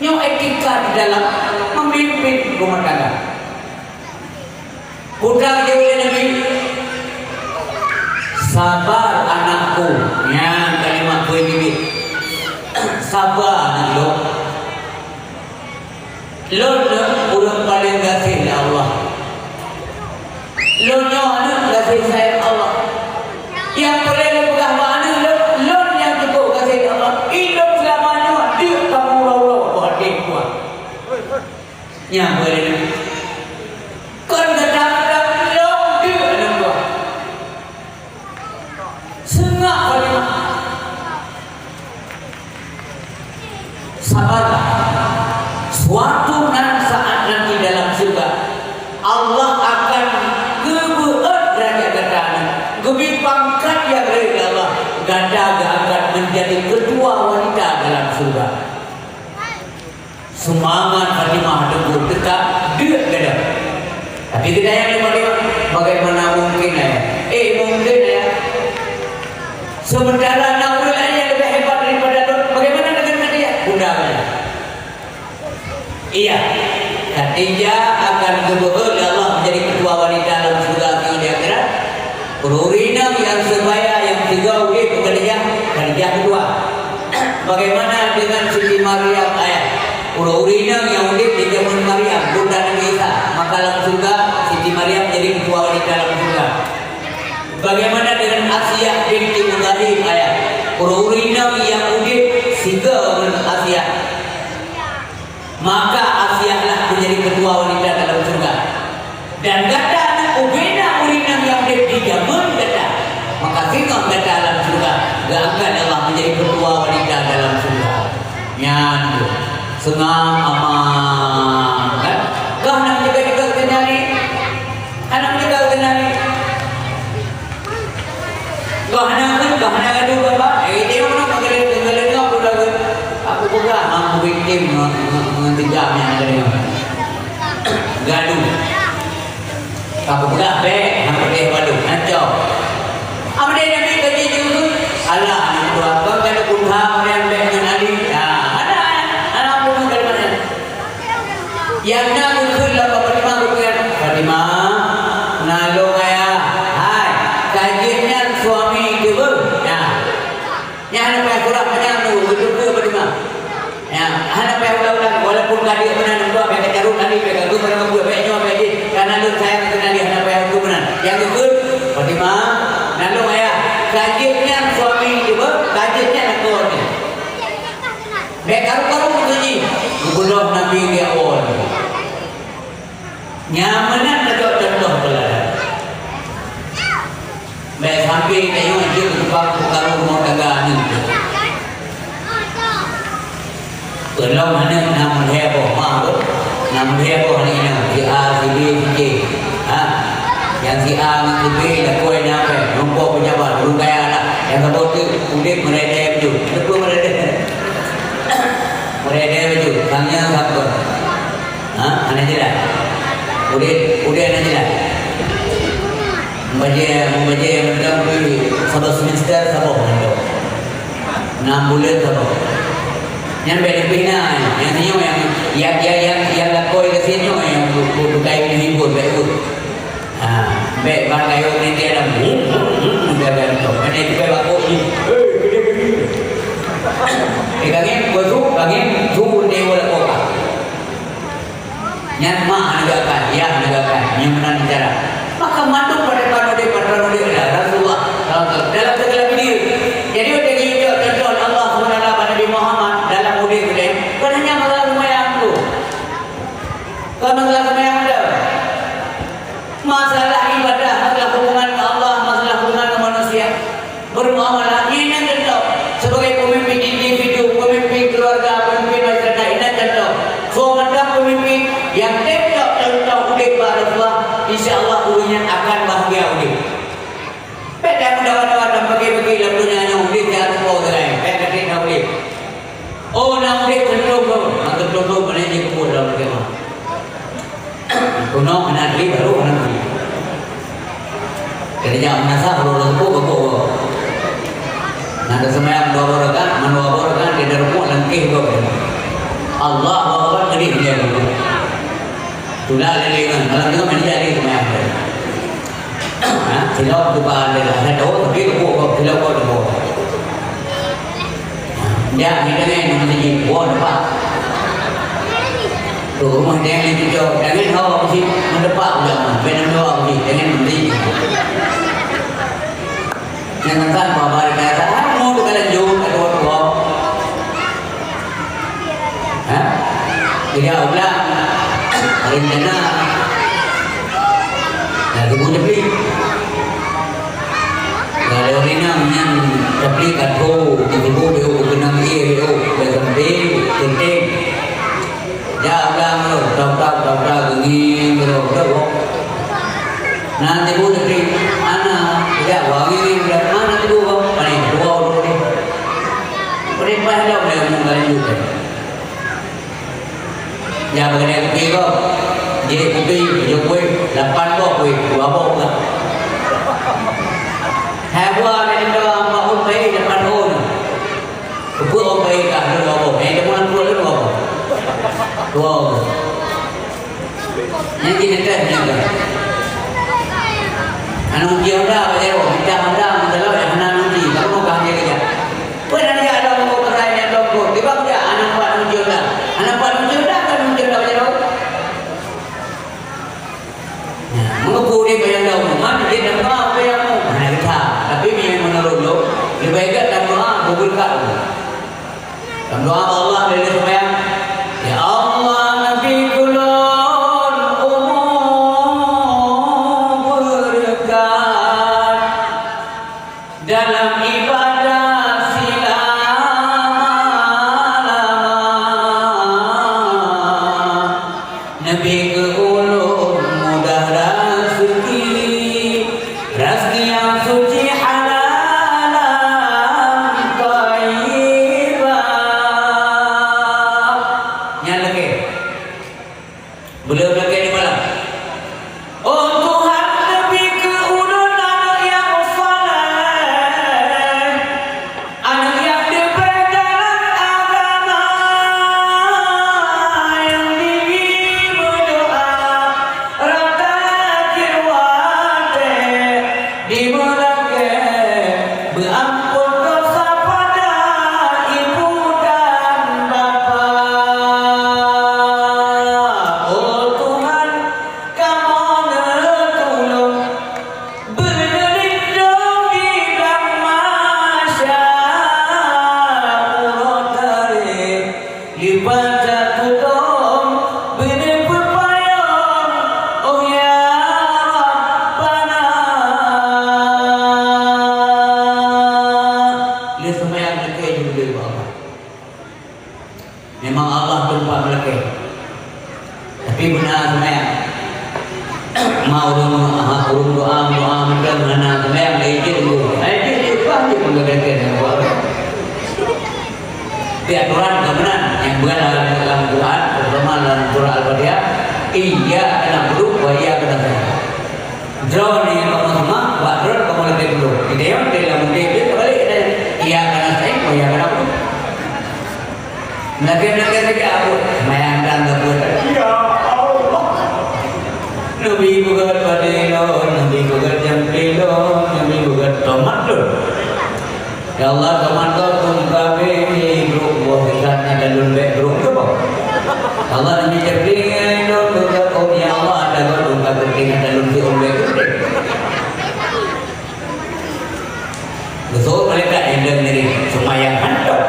new etika di dalam memimpin rumah tangga. Putra dia oleh Nabi, sabar anakku. Yang kalimat gue bibit. Sabar anak lo. Lo orang paling kasih Allah. Lo anak kasih sayang Allah. Yang boleh lo pegang mana lo yang cukup kasih Allah. Hidup selamanya dia kamu Allah buat dia kuat. Yang boleh kan kadang-kadang lo dia anak kuat. Sengak Fatimah. Sabarlah. Suatu saat nanti dalam surga Allah akan keberat derajat ganda, gebik pangkat yang dari Allah. Ganda akan menjadi ketua wanita dalam surga. Semangat Fatimah teguh tetap dia ganda. Tapi kita yang bagaimana mungkin ya? Mungkin ya. Sementara Naurul yang lebih hebat daripada Lut, bagaimana dengan dia? Bunda ya. Iya, Khadijah akan kebetulan Allah menjadi ketua wanita dalam surga di akhirat. Ururina yang sebaya yang tiga udah Khadijah kedua. Bagaimana dengan Siti Maryam ayat? Ururina yang udah di zaman Maryam bunda Nabi Isa. Maka dalam surga Siti Maryam menjadi ketua wanita dalam surga. Bagaimana dengan Asia binti Muthalib ayat? Ururina yang udah tiga Asia. Maka Asia lah menjadi ketua wanita dalam surga. Dan kata Ubena Urina yang di zaman kata, maka tinggal kata dalam surga. Gak akan Allah menjadi ketua wanita dalam surga. Nyandu, senang aman kan? Kau nak juga kenali, anak juga kenali. Kau nak ada bapak. Dia orang mengalir kau sudah. Aku juga mampu bikin mentigam yang ada ni. Gaduh. Aku pula nampak dia gaduh. Hancur. Apa dia nak pergi kerja juga? Alah, nak buat apa? Kalau kunha yang dengan Ali. Ada anak pun dari mana? Yang nak berkulah Fatimah berkulah Fatimah nalung ayah. Hai, kajiannya suami dia ber. Yang nak payah kurang banyak tu betul Fatimah. Anak payah ulang-ulang walaupun kadir benar nampak payah kecarut nanti payah gaduh pada mampu payah nyawa payah karena lu sayang kena dia anak payah hukum benar. Yang betul Fatimah nalung ayah. Kajiannya suami dia ber. Kajiannya nak kawannya. Baik karu-karu itu ni. Gubernur Nabi dia awal. Nyamanan tak contoh pula. Baik sampai tengok dia berubah karu rumah tangga ni. Kalau mana nama heboh maaf, nama heboh ni si A, si B, si C. Yang si A, si B dah kau yang apa? Nombor pejabat, belum kaya lah. Yang sebut tu kulit mereda baju. Apa mereda? Mereda baju. Tanya siapa? Anak jelas. Kulit anak jelas. Membaca macam satu semester sabuk itu. 6 bulan sabuk. Yang beda-beda, yang ni yang lakoi ke sini yang bukai ni hibur baik. Baik bangkai orang ni dia ada dah tu. Mana tu baik aku ni. Kagin betul, kagin tu dia boleh buka. Yang mak negakan, yang negakan, yang mana bicara. Maka mandu pada dia Rasulullah dalam segala video. Jadi dia contoh Allah SWT Nabi Muhammad dalam mudik dia. Kan hanya masalah semayang tu. Kan masalah semayang ada. Masalah ibadah, masalah hubungan dengan Allah, masalah hubungan dengan manusia. Bermuamalah ini yang contoh. Sebagai pemimpin individu, pemimpin keluarga, pemimpin masyarakat ini contoh. So ada pemimpin yang contoh mudik Rasulullah, insya-Allah dulunya akan bahagia mudik. Pada mudah-mudahan dan bagi-bagi dalam dunia yang mudik jangan tahu lain. Pada kita mudik. Oh, nak mudik contoh. Maka contoh mana je kubur dalam kemah. Kuno anak diri baru anak diri. Kerja menasa baru baru. Nanti semayang 2 rakaat, 2 rakaat dia rukuk langkih 2 kali. Allah Akbar jadi dia. Sudah leleng, malam tu mana jadi semayang. Silau tu pada ada tahu tapi rukuk silau kau tu. Dia ni dengan mesti buat apa? Tu rumah dia yang cucuk, jangan hawa mesti mendepak ulang, benar doa mesti jangan beli. Jangan tanpa bar kata, mau tu kalau jauh kat tua. Dia ulang rencana. Dah kemudian beli. Kalau orang yang beli kat tu, tiba-tiba dia kena dia penting. Ya ulang lo, tahu gini lo. Nanti pun beli anak, ya wangi ni berapa mana tu dua, paling 2 orang ni. Berapa dah boleh menggali juga. Ya bagaimana kita jadi putih, jokowi 8 bok, 2 bok lah. Hebat ni dah mahun bayi 8 tahun. Buku orang bayi dah 2 bok, yang depan 2 bok. 2 bok. Yang kita tanya kan. Anu dia dah baca roh, kita dah mendalam anak nanti, kalau mau kami kerja. Pernah dia ada mau pertanyaan doktor, tiba dia anak buat muncul dah kan muncul dah baca roh. Mengukur dia bayang dah, mana dia dah tahu apa yang mau, mana kita. Tapi memang menurut lo, lebih baik dalam doa berkat. Dalam doa Allah dari sembahyang, ya Allah nabi dalam ibadah selama-lama Nabi ke ulun mudah rezeki yang suci halalan thayyibah mau urung doa macam mana sembahyang izin dulu. Izin itu pasti menggerakkan yang buat. Di aturan kebenaran yang bukan dalam Quran, terutama dalam surah Al-Fatihah, iya kena buruk, iya kena saya. Draw ni kamu semua, buat draw kamu lebih dulu. Kita yang dalam dia kembali iya kena saya, iya kena buruk. Nakir-nakir saja aku, mayang dan gabut. Ya Allah. Nabi bukan padelo, Nabi bukan jampilo, Nabi bukan tomat tu. Ya Allah, tomat kau tungkabe grup buah ikannya dan lumbe grup tu apa? Allah Nabi jampling, lumbe kau ya Allah ada kau tungkabe ikan dan lumbe tu. Betul mereka yang dari semayang hantar.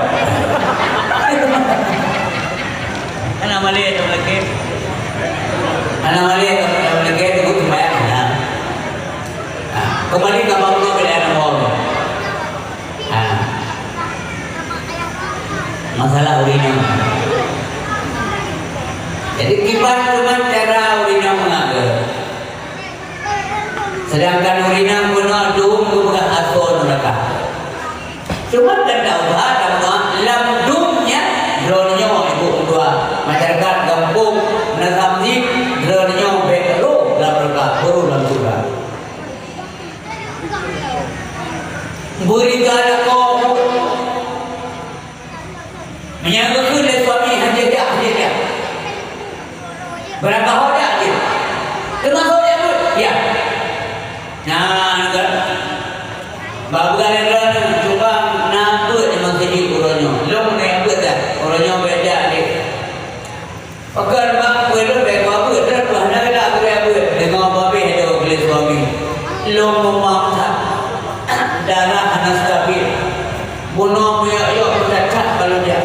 Anak Malay atau lagi? Anak Malay atau lagi itu semayang mana? Kembali ke bangku bila anak mau. Masalah urina. Jadi kipas cuma cara urina mengaga. Sedangkan urina guna dum bukan asal mereka. Cuma kata ubah dalam lamdumnya dronyo ibu dua masyarakat kampung nasamji dronyo bekro labraka baru langsura. Burigala ko menyangkut oleh suami hajat. Berapa hodak dia? Kenapa hodak pun? Ya. Nah, babu kalian cuba nampak memang sedih orangnya. Long ni apa dah? Orangnya beda ni. Agar mak perlu baik apa? Terus nak ada apa apa? Dengan apa ada oleh suami. Long memaksa darah anak stabil. Bunuh punya yo mendapat kalau dia.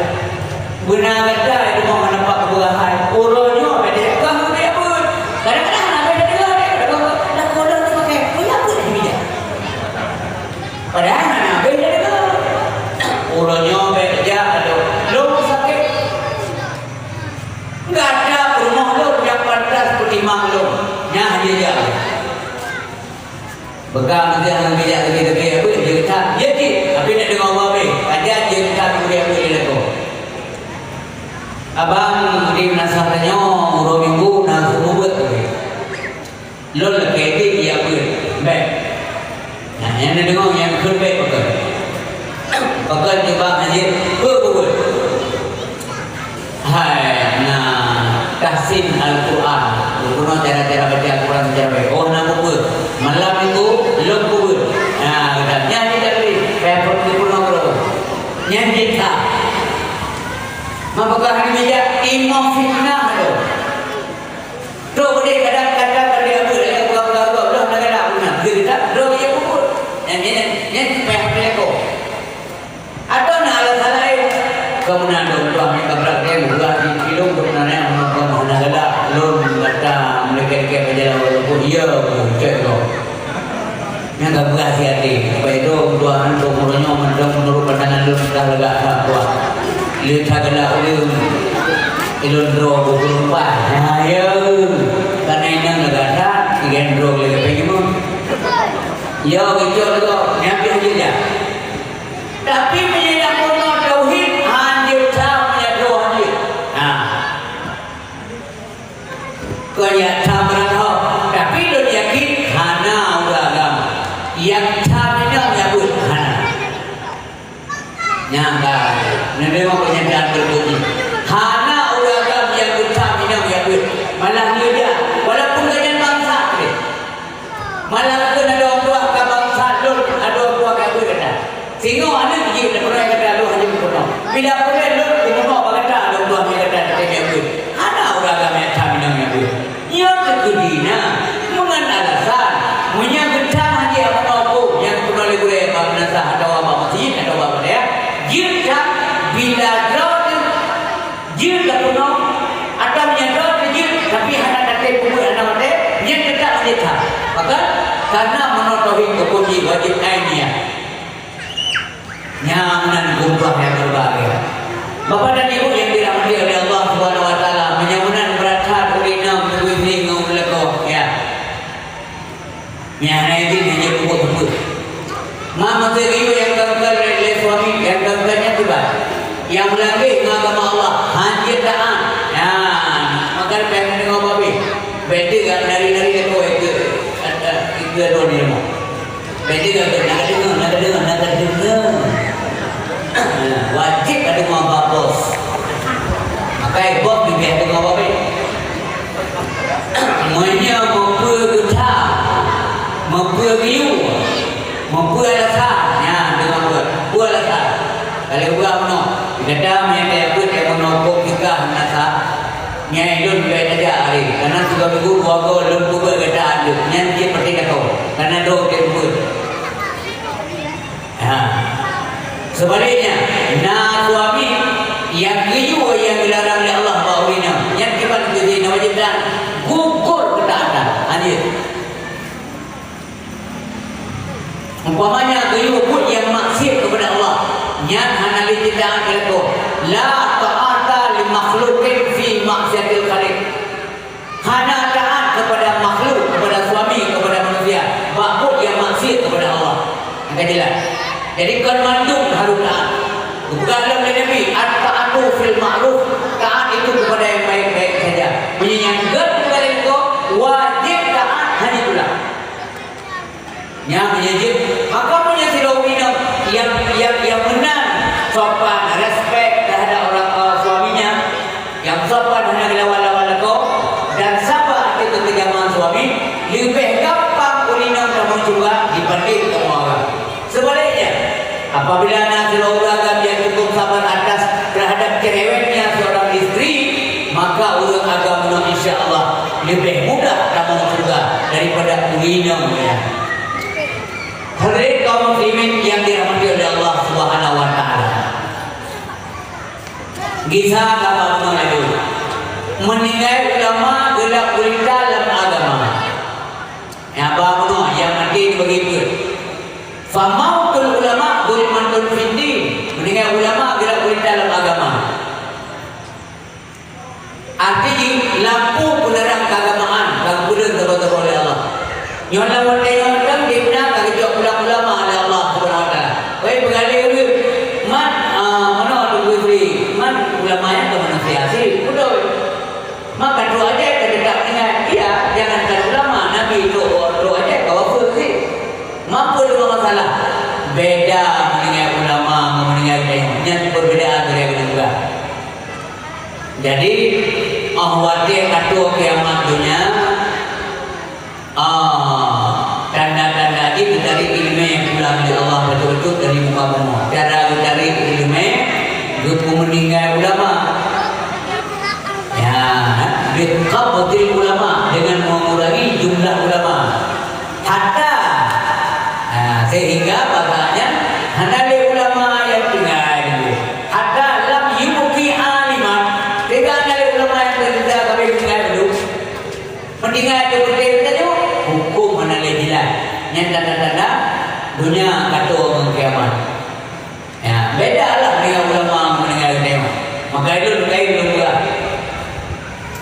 Benar kata itu mau nampak keberahan. Orangnya beda. Kamu dia pun. Kadang-kadang nak beda dia. Dah kodok tu pakai. Punya apa dia? Padahal nak beda dia. Orangnya beda ada. Lo sakit. Enggak ada rumah lo yang pantas pertimang lo. Nyah dia je. Begang dia yang bijak lagi apa dia kata. Ya cik. Tapi nak dengar apa ada dia kata dia boleh lakukan. Abang di nasabahnya urut minggu nak buat tu. Lo lagi dia buat. Baik. Nah, yang dengar yang kerja pakai. Pakai coba haji buat. Hai, nah tahsin Al-Quran. Guna cara-cara baca Al-Quran secara baik. Oh, nak buat. Malam itu lo buat. Nah, nyanyi tadi. Paper tu pun orang. Nyanyi tak. Apakah hari meja imam fitnah tu? Tu boleh kadang-kadang dia apa? Dia buat nak ada guna. Kita do dia pun. Yang payah peleko. Atau nak alasan lain. Kemudian tuan mereka berakhiran bulan di kilo kemudian orang nak ada lon kata mereka berjalan walaupun dia cek lo. Yang tak berhati hati. Apa itu tuan tu murahnya menurut pandangan lu sudah lega tak kuat. Lihat kalau ilun roh bukan lupa. Ya, karena ini negara ikan roh lagi pengen. Ya, kecil tu, nyampe aja. Tapi menjadi punya tauhid anjir tak punya roh anjir. Kaya tak berapa. Tapi lo yakin hana udah agama. Yang tak menyebut hana. Nyangka. Nanti mau pernyataan berbunyi hana uragam yang utama minum yang ber malah dia walaupun kalian bangsa malah pun ada orang tua ke bangsa lor ada orang tua ke ber kata sehingga ada biji pernah kata lu hanya berkono bila boleh lu berkono kata ada orang tua kata yang ber hana uragam yang utama minum yang ber yang kedina mengan alasan menyangkut hanya apa yang pernah boleh menasah atau apa masjid atau apa dia jika bila draw jil tak puno atau menyadar jil tapi hanya datang kubur anak mati yang tetap sehat maka karena menotauhi kekunci wajib ainnya nyaman gubah yang berbahagia Bapak dan Ibu yang dirahmati oleh Allah Subhanahu Wa Taala menyamunan berat urina mengwini ngomleko ya Nyana itu hanya kubur-kubur. Mama teriu yang gagal oleh suami, yang gagalnya tiba. Yang lagi agama Allah, hajir taat. Ya, maka pengen dengar babi. Beda gak nari-nari itu itu ada di rumah. Beda gak nak dengar. Wajib ada ngapa bos. Maka bos biar dengar babi. Semuanya mampu getah, mampu riu, mampu alasan. Ya, dengar buat alasan. Kalau buat mana? Kita yang apa yang menopok juga nasa. Nya idun juga ada hari. Karena juga minggu buat lun juga kita ada. Nya dia seperti kau. Karena do dia buat. Ya. Sebaliknya, na suami yang riu yang dilarang oleh Allah bawina. Yang kita jadi wajib dan gugur ketaatan. Hadir. Umpamanya riu pun yang maksiat kepada Allah. Yang hanali tidak ada. La ta'ata li makhlukin fi maksiatil khaliq. Hana taat kepada makhluk, kepada suami, kepada manusia. Makhluk yang maksiat kepada Allah. Agak jelas. Jadi kan mandung harus taat. Bukan dalam Nabi at-ta'atu fil ma'ruf. Taat itu kepada yang baik-baik saja. Menyanggut kepada itu wajib taat hanya itulah. Yang menyajib maka punya silawina yang benar, sopan, respect terhadap orang suaminya, yang sopan hanya lawan-lawan kau dan sabar itu kejaman suami lebih gampang kulina kamu juga dibanding semua orang. Sebaliknya, apabila nasi lawan yang cukup sabar atas terhadap cerewetnya seorang istri, maka urang agama insya Allah lebih mudah kamu juga daripada kulina ya. Hadirin kaum muslimin yang dirahmati oleh Allah Subhanahu wa taala. Kisah agama lagi. Meninggal ulama gelap gulita dalam agama. Ya apa yang mati begitu. Famautul ulama zulmatun fiddin. Meninggal ulama gelap gulita dalam agama. Artinya lampu penerang keagamaan yang bulan terbentuk oleh Allah. Yang lawan yang dibina kali jauh ulama oleh Allah Subhanahu wa taala. Baik pengali dia mana tu beri man ulama yang kemanusiaan udah. Maka doa aja tidak dengan dia jangan kan ulama Nabi doa aja kau apa mampu dua masalah. Beda mendengar ulama mendengar yang perbedaan dari juga. Jadi ahwati katu kiamat dunia tanda-tanda itu dari ilmu yang pulang dari Allah betul-betul dari muka bumi. Cara dari ilmu itu meninggal ulama. Ya, biqabdil ulama dengan mengurangi jumlah ulama. Hatta sehingga bahasanya hanale ulama yang tinggal dulu. Hatta lam yuki aliman. Tidak ada ulama yang berbeda kami tinggal dulu. Meninggal dulu hukum hanale jelas. Yang tanda-tanda dunia kata orang kiamat. Ya, beda lah dengan ulama meninggal tengok. Maka itu kain juga.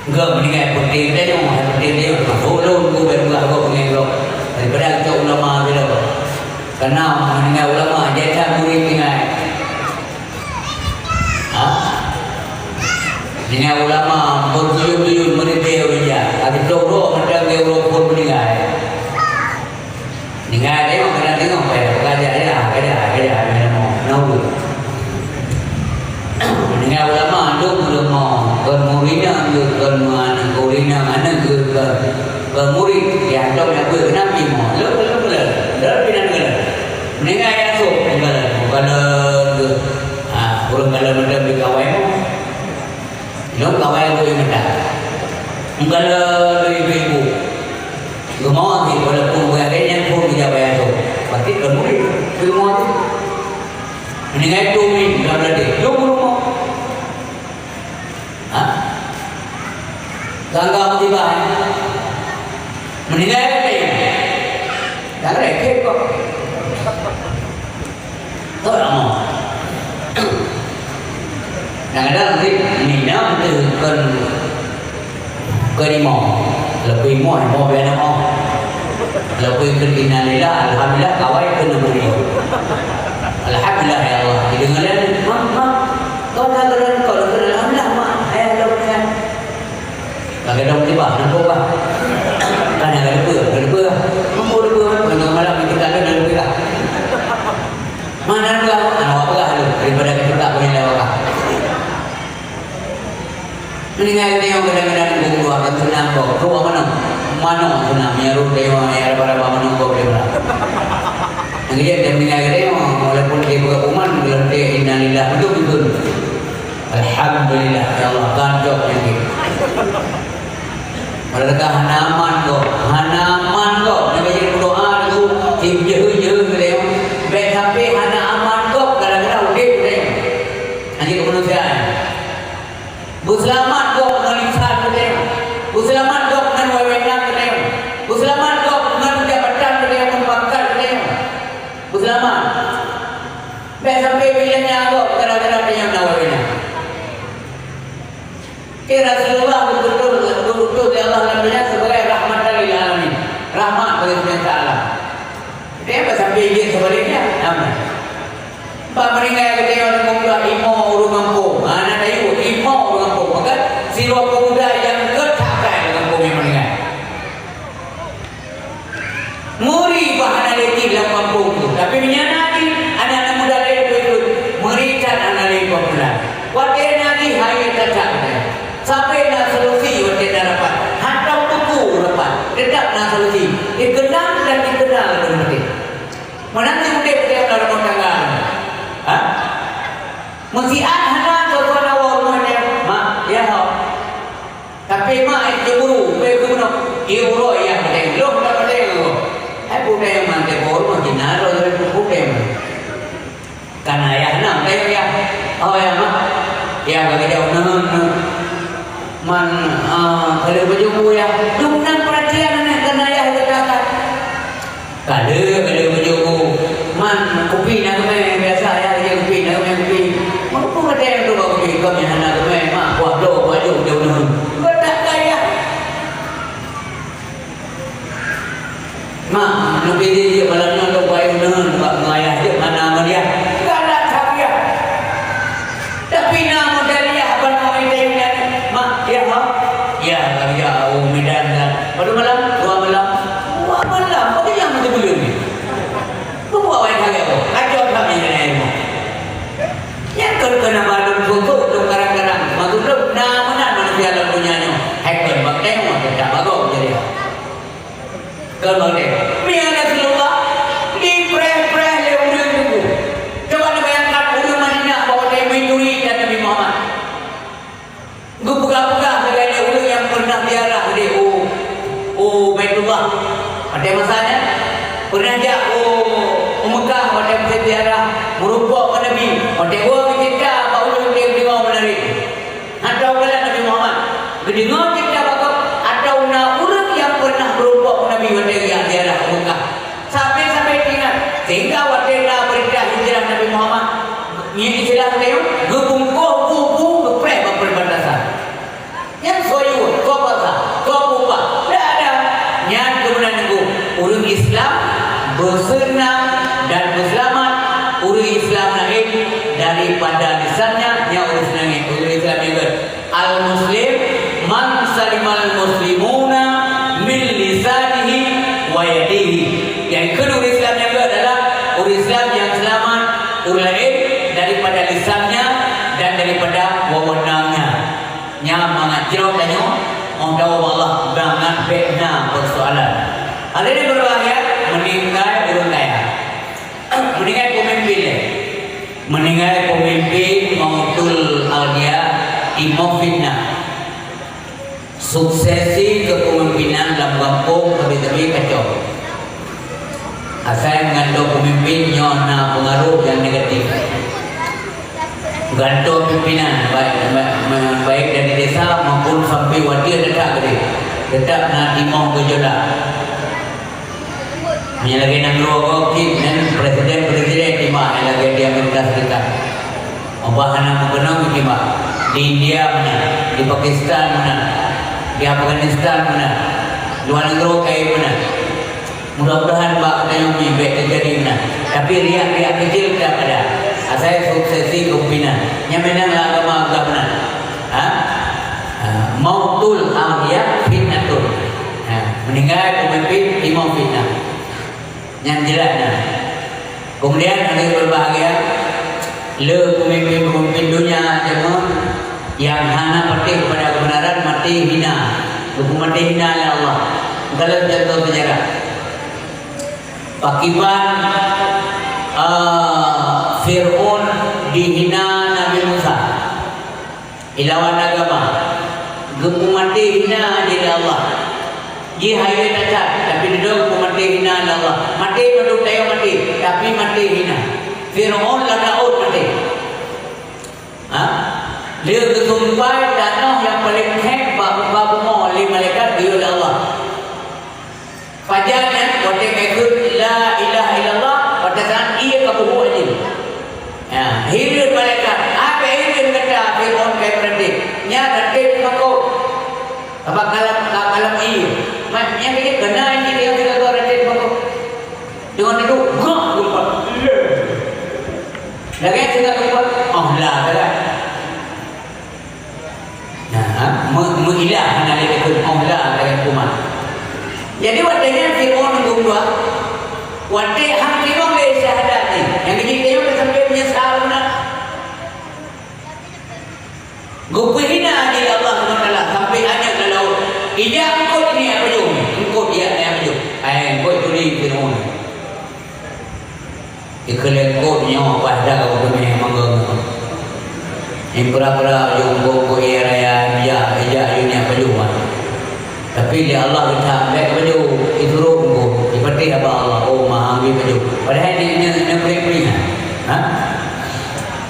Enggak meninggal penting tengok, penting tengok. Tolong ku berbuat kau pengen daripada kita ulama bila. Karena meninggal ulama jadi murid tinggal. Dengan ulama bertuyun-tuyun murid dia saja. Tapi doro macam dia pun meninggal. Meninggal dia kena tengok kerja mau. Meninggal ulama ulama bermuridnya bermuridnya mana bermurid yang tahu yang berkenaan mau. Lalu meninggal yang tu kalau orang kalau macam di kawan lo kawan tu yang ada kalau ibu gemau ni walaupun bukan pun dia bayar tu pasti bermurid gemau tu meninggal tu ni kalau dia lo rumah gangga musibah meninggal ni tak rekek kok tak lama kadang-kadang minum tu kan kelima lebih mau biar nak Kalau pun innalillah, alhamdulillah kawai kena beri. Alhamdulillah ya Allah. Didengarkan, mak, kau dah kena kau dah kena alhamdulillah mak. Ayah dah kena. Kagak dah tiba, nampak bah. Kan ada lupa. Mampu lupa, kalau malam kita ada dah lupa. Mana lupa? Anak apa lah lu daripada kita tak boleh lewat. Meninggal dia yang kadang-kadang buku akan senang kau. Kau mana senang menyuruh dia yang para menunggu dia berapa. Yang dia meninggal dia walaupun dia buka umat dalam dia innalillah betul. Alhamdulillah ya Allah kanjok yang ini. Mereka hanaman kau. Nabi yang berdoa itu tim jehu dia. Baik sampai hana aman kau kadang-kadang udah dia. Nanti kemanusiaan. Buselamat kau dengan lisan dia. Buselamat kau dengan wewenang dia. Buselamat kau dengan jabatan dia membangkang dia. Buselamat. Baik sampai bilangnya kau kadang-kadang dia yang wewenang. Kira Rasulullah betul-betul dia Allah namanya sebagai rahmatan lil alamin. Rahmat bagi semesta alam. Dia apa sampai dia sebaliknya? Aman. Pak meninggal kita yang pemuda imo urung kampung. Anak tayu imo urung kampung. Maka sirwa pemuda yang ketakai dengan kampung yang meninggal. Muri bahan lagi dalam kampung itu. Tapi menyanyi anak-anak muda lain itu merikan anak lain pemuda. Wadah nanti hari tetap. Sampai nak solusi wadah dah dapat. Hantar buku dapat. Tetap nak solusi. Dikenal dan dikenal dengan dia. Menanti muda dia dalam rumah tangga. Mesti anak tuan awak rumahnya mak ya hok. Tapi mak itu guru, begunu. Guru yang penting, loh tak penting. Bukan yang mantai bor makin naro dari bukan. Karena ayah nak tayo ya. Oh ya mak. Ya bagi dia man kalau baju ya. Dumnan perhatian anak karena ayah dekat. Kalau baju man kopi nak main biasa ya dia kopi nak main kopi. Mampu ada yang tu bawa kopi kau yang nak main mak buat lo baju jauh. Bedak kaya. Mak nak dia malamnya lo baik nun mak ayah dia mana dia. Tak ada kaya. Tapi nama dia apa nama dia mak dia ha? Ya kaya Medan kan. Pada malam dua malam. Bagi yang macam belum ni. Bawa orang kaya tu. Ajar kami ni. Yang kena badan foto tu kadang-kadang. Maksud nama manusia dalam dunia ni. Hacker pakai orang tak bagus jadi. Kalau dia, biar Rasulullah di pres le urang tu. Coba bayangkan urang Madinah bawa dia mencuri dan Nabi Muhammad. Buka-buka segala urang yang pernah ziarah dia. Baitullah. Ada masanya pernah dia Mekah pada ziarah merupakan Nabi. Pada orang kita baru dia dengar menarik. Atau kalau Nabi Muhammad dengar kita bakal ada orang yang pernah berupa Nabi pada ziarah Mekah. Sampai ingat sehingga pada berita hijrah Nabi Muhammad ni istilah dia gebungkuh bubu gepreh berbatasan. Yang soyu, kobasa, kobupa. Tak ada. Yang kemudian itu orang Islam bersenang dan berselamat. Orang Islam lain daripada lisannya yang orang Islam juga. Al-Muslim man salimal muslimuna min lisanihi wa yadihi. Yang kedua Islam juga adalah orang Islam yang selamat orang lain daripada lisannya dan daripada wewenangnya. Yang mengajrok tanya orang tahu Allah bangat bena persoalan. Ada yang berbahaya meninggal orang kaya. Meninggal pemimpin. Meninggal pemimpin mautul algia imam fitnah. Suksesi kepemimpinan dalam kampung lebih-lebih kacau. Asal mengandung pemimpin nyona pengaruh yang negatif. Gantung pimpinan baik dari desa maupun sampai wadir dekat nak timong gejolak. Hanya lagi nak keluar kok dan presiden timah yang lagi di Amerika Serikat. Membahana mengenang timah di India mana, di Pakistan mana, di Afghanistan mana, luar negeri kayak mana. Mudah-mudahan Pak Tayong baik terjadi benar. Tapi riak-riak kecil tidak ada. Saya suksesi kepimpinan. Yang menang agama benar. Mautul awliya fitnatul. Meninggal pemimpin lima fitnah. Yang jelasnya. Kemudian ada berbahagia. Le pemimpin dunia jangan yang hana mati kepada kebenaran mati hina. Hukum mati hina oleh Allah. Kalau contoh sejarah. Pakiban Fir'aun dihina Nabi Musa ilawan agama hukum mati hina oleh Allah. Dia hayu cacat tapi dia hukum mati hina oleh Allah. Mati menurut dia mati tapi mati hina. Fir'aun Daud mati. Dia kesumpah danau yang paling hebat babu mau oleh malaikat dia oleh Allah. Fajarnya waktu ikut la ilaha illallah pada saat ia kabuh wajib. Hidup malaikat. Apa hidup kata Fir'aun kayak berarti. Nya berarti makau. Apa kalam ia. Maknya dia kena ini dia tidak tahu berarti makau. Dengan itu gak lupa. Lagi tidak lupa. Oh lah tak. Mengilah nak ikut oh lah dengan kuman. Jadi wadahnya Fir'aun gumba. Wadah hang Fir'aun le syahadat ni. Yang kecil dia sampai menyesal nak. Gumba hina di Allah SWT sampai hanya ke laut. Ija engkau ni apa jom? Engkau dia ni apa jom? Engkau tu ni Fir'aun. Ikhlas engkau ni apa dah kau tu ni mangga. Impera-pera jom kau raya dia ija ni apa jom? Tapi dia Allah kata baik baju itu roh seperti apa Allah maha bi baju padahal dia peringat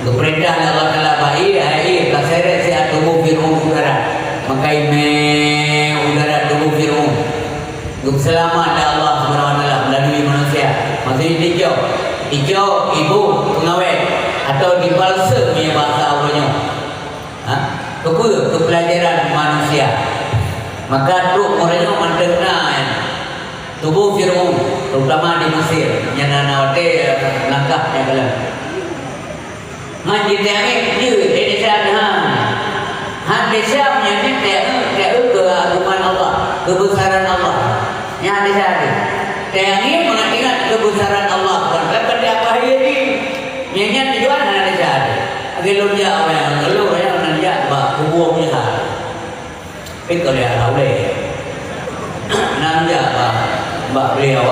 perintah Allah Taala baik kaseret si tubuh Fir'aun udara makai udara tubuh Fir'aun selamat Allah Subhanahu wa taala melalui manusia maksudnya hijau ibu pengawet atau dipalsa punya bahasa orangnya itu pelajaran manusia. Maka tu orangnya mendengar tubuh Fir'aun terutama di Mesir yang nanawate langkah yang dalam ngaji tengik dia Indonesia Indonesia punya ni tengik ke aguman Allah kebesaran Allah yang ada tengik mengingat kebesaran Allah lepas dia apa hari ni yang tujuan Indonesia agar dia orang yang ngeluh yang nanjak kubur punya cái cờ lẻ lão lệ nam giả bà beliau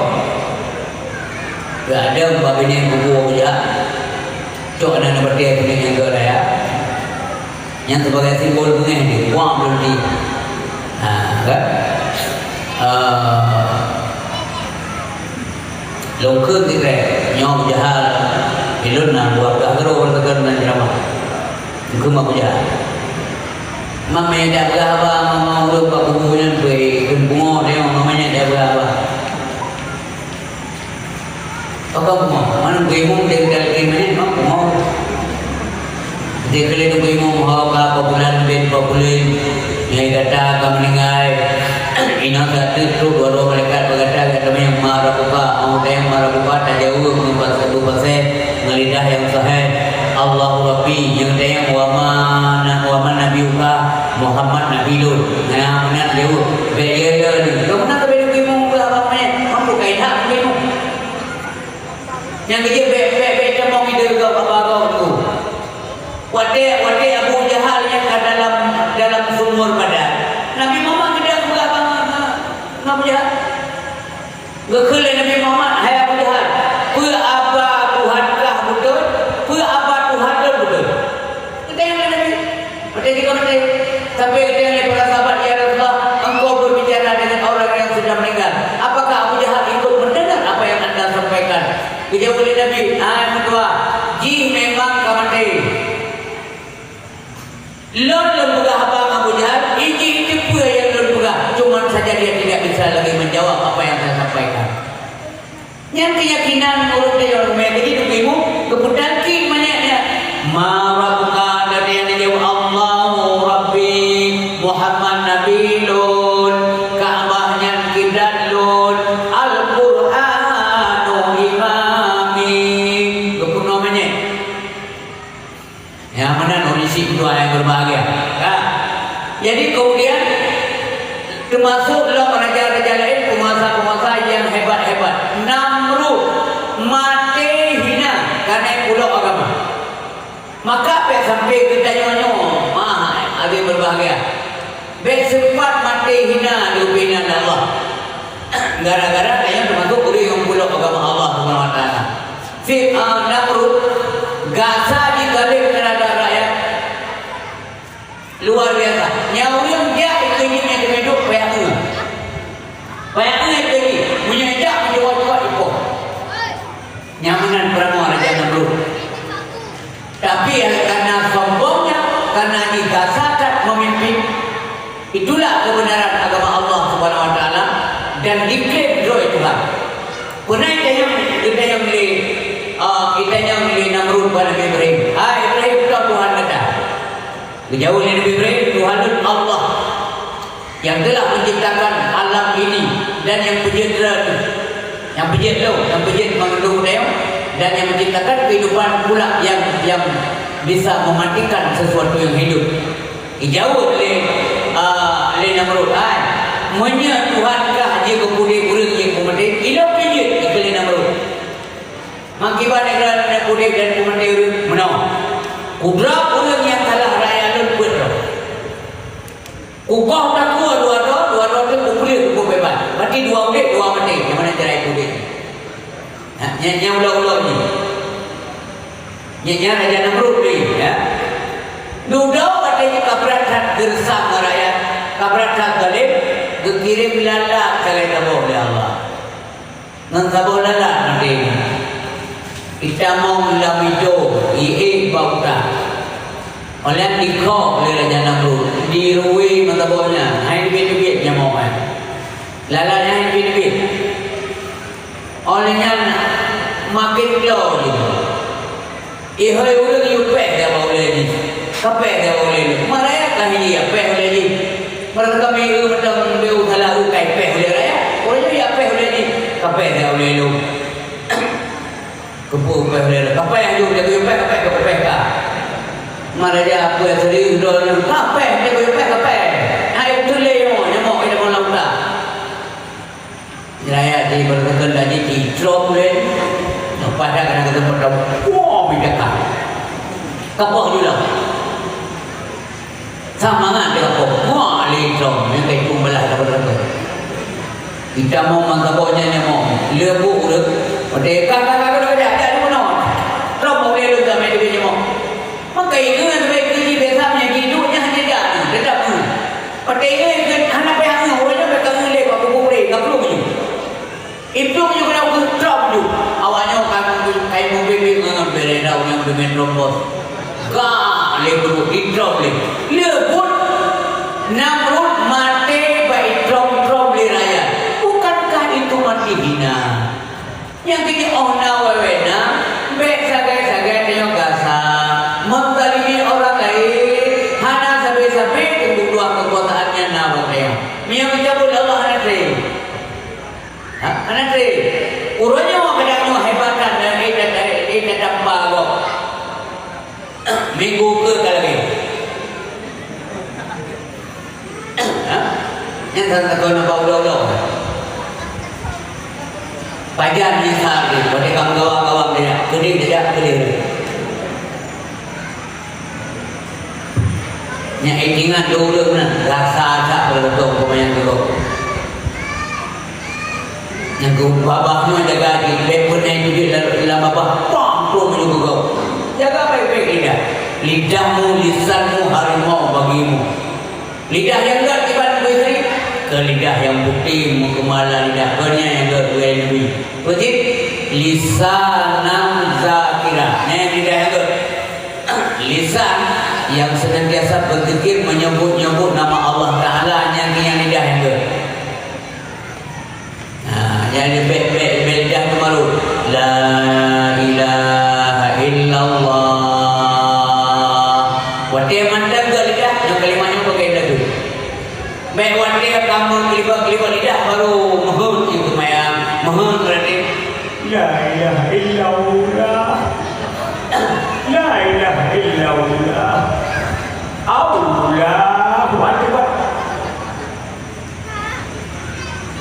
gak ada mbak bini yang kubu ya cok anak berarti bini yang ke lea yang sebagai simbol bunga di uang belum di kan lông khơi thì rẻ nhau jahat ilun na buat agro tekan dan ceramah kumah jahat mamanya dah berapa mau lupa kuburan pergi kumpul dia mamanya dah berapa apa mau mana pergi mau dia dah pergi mana mau dia kali tu pergi mau apa bulan ben bulan yang kata kamu meninggal ina satu tu dua malaikat berkata kata yang marah buka mau dia marah buka tak jauh mengupas 1% ngelidah yang sahih Allahu Rabbi yang dia wa man nabiuka Muhammad Nabi Lut. Nah, mana dia? Beliau ni. Kau mana tu beliau kimu apa ni? Mampu kaidah kimu. Yang dia be mau kita kau apa tu. Wade Abu Jahal yang ke dalam sumur Badar. Nabi Muhammad kita buka apa? Abu Jahal. Gekele Nabi Muhammad hai Abu Jahal. Apa Tuhankah betul? Apa Tuhan betul? Kita yang Nabi. Betul juga betul. Sampai ketika para sahabat ya Rasulullah engkau berbicara dengan orang yang sudah meninggal. Apakah Abu Jahal ikut mendengar apa yang anda sampaikan? Dijawab oleh Nabi, kedua, ji memang kamande. Lon buka abang Abu Jahal, iji tipu yang lon buka. Cuma saja dia tidak bisa lagi menjawab apa yang saya sampaikan. Yang keyakinan urut dia orang mereka jadi ibu kemudian kimanya marabuka dari yang dijawab Allahu Rabbi Muhammad Nabi Lun Ka'bahnya Kiblat Lun Al-Qur'an kita nyonya, ada berbahagia. Bet sempat mati hina dibina Allah. Gara-gara kayaknya termasuk orang yang pulau agama Allah Subhanahu Wa Taala. Si Namrud gasa dikali terhadap rakyat luar biasa. Nyawang dia ikannya di medok payahnya. Payahnya ini menyejak menjawab itu. Nyamanan perang Raja Namrud. Tapi karena sombongnya, karena digasakan memimpin, itulah kebenaran agama Allah Subhanahu Wa Taala dan diklaim oleh Tuhan. Pernah kita yang beli Namrud pada Nabi Ibrahim. Ibrahim Tuhan kata. Jauh dari Nabi Ibrahim, Tuhan Allah yang telah menciptakan alam ini dan yang pejit mengandung dia dan yang menciptakan kehidupan pula yang bisa mematikan sesuatu yang hidup. Jauh oleh Namrud. Tuhankah jika pudih-pudih yang kemudian ilau pijit oleh Namrud. Makibat negara pudih dan kemudian menang. Kudra orang yang kalah raya lembut. Ukah tak kuat dua tu pudih tu bebas. Berarti dua udik dua mati. Yang mana cerai pudih? Yang ulah-ulah ni. Yang Raja Namrud ni. Dudau katanya kabratat gersam rakyat. Kabratat galib. Kekirim lalat kali tabur oleh Allah. Nangkabur lalat nanti. Kita mau lamijo bauta. Oleh dikau oleh Raja Namrud. Dirui matabornya. Hai bibit nya mau lalatnya hai bibit. Olehnya makin jauh gitu. Ihoi ulang yupe dia boleh ni. Kape dia boleh ni. Maraya kah ini apa boleh ni. Mereka kami macam beu halau kai pe boleh raya. Orang jadi apa boleh ni. Kape dia boleh lu. Kepu pe boleh. Kape yang lu dia yupe kape kah. Maraya apa yang serius dulu. Kape dia yupe kape. Hai betul le yo nyamuk dia malam dah. Raya di berkekan tadi di drop len. Pada kadang ketemu dah. Wah bidakan. Kapok juga. Sama kan dia kapok. Wah lecong. Yang kayak kumbelah dapat. Kita mau mangkapoknya ni mau. Lebu le. Merdeka kakak ada mana? Drop boleh lu tak main dia mau. Maka itu yang baik kerja biasanya hidupnya hanya dia. Tetap tu. Merdeka kan anak pihaknya orang yang bertanggung leh kau boleh kau perlu. Itu juga kena drop tu. Awalnya kain mobil dengan berenda yang dengan robot. Kah lebut di drop le. Lebut Namrud mati baik drop le raya. Bukankah itu mati hina? Yang kini ona wewena baik sagai dia gasa. Mengkali orang lain hana sampai tunggu dua kekuasaannya nawak dia. Yang dicabut Allah nanti. Nanti urutnya mau kadang hebatan dan ini dapat kok. Minggu ke kali. Yang tak tahu nak bawa. Pajan ni sahari, pada kawan-kawan dia, keding tidak keding. Yang ingat dulu mana rasa tak berbetul pemain dulu. Yang ku babahnya jaga di lepun yang itu dalam babah pom juga kau jaga baik-baik lidahmu lisanmu harimau bagimu lidah yang enggak kibat beristri ke lidah yang putih mengkemala lidah kernya yang kedua ini betul lisanam zakirah yang lidah yang kedua lisan yang senantiasa berzikir menyebut-nyebut nama Allah Ta'ala yang lidah yang kedua. Jadi belidah kemaru la ilaha illallah. Wati mandang ke lidah, yang kalimanya pakai lidah tu. Baik wati kamu kelibat lidah baru mohon itu maya mohon berarti la ilaha illallah. La ilaha illallah. Allahu akbar.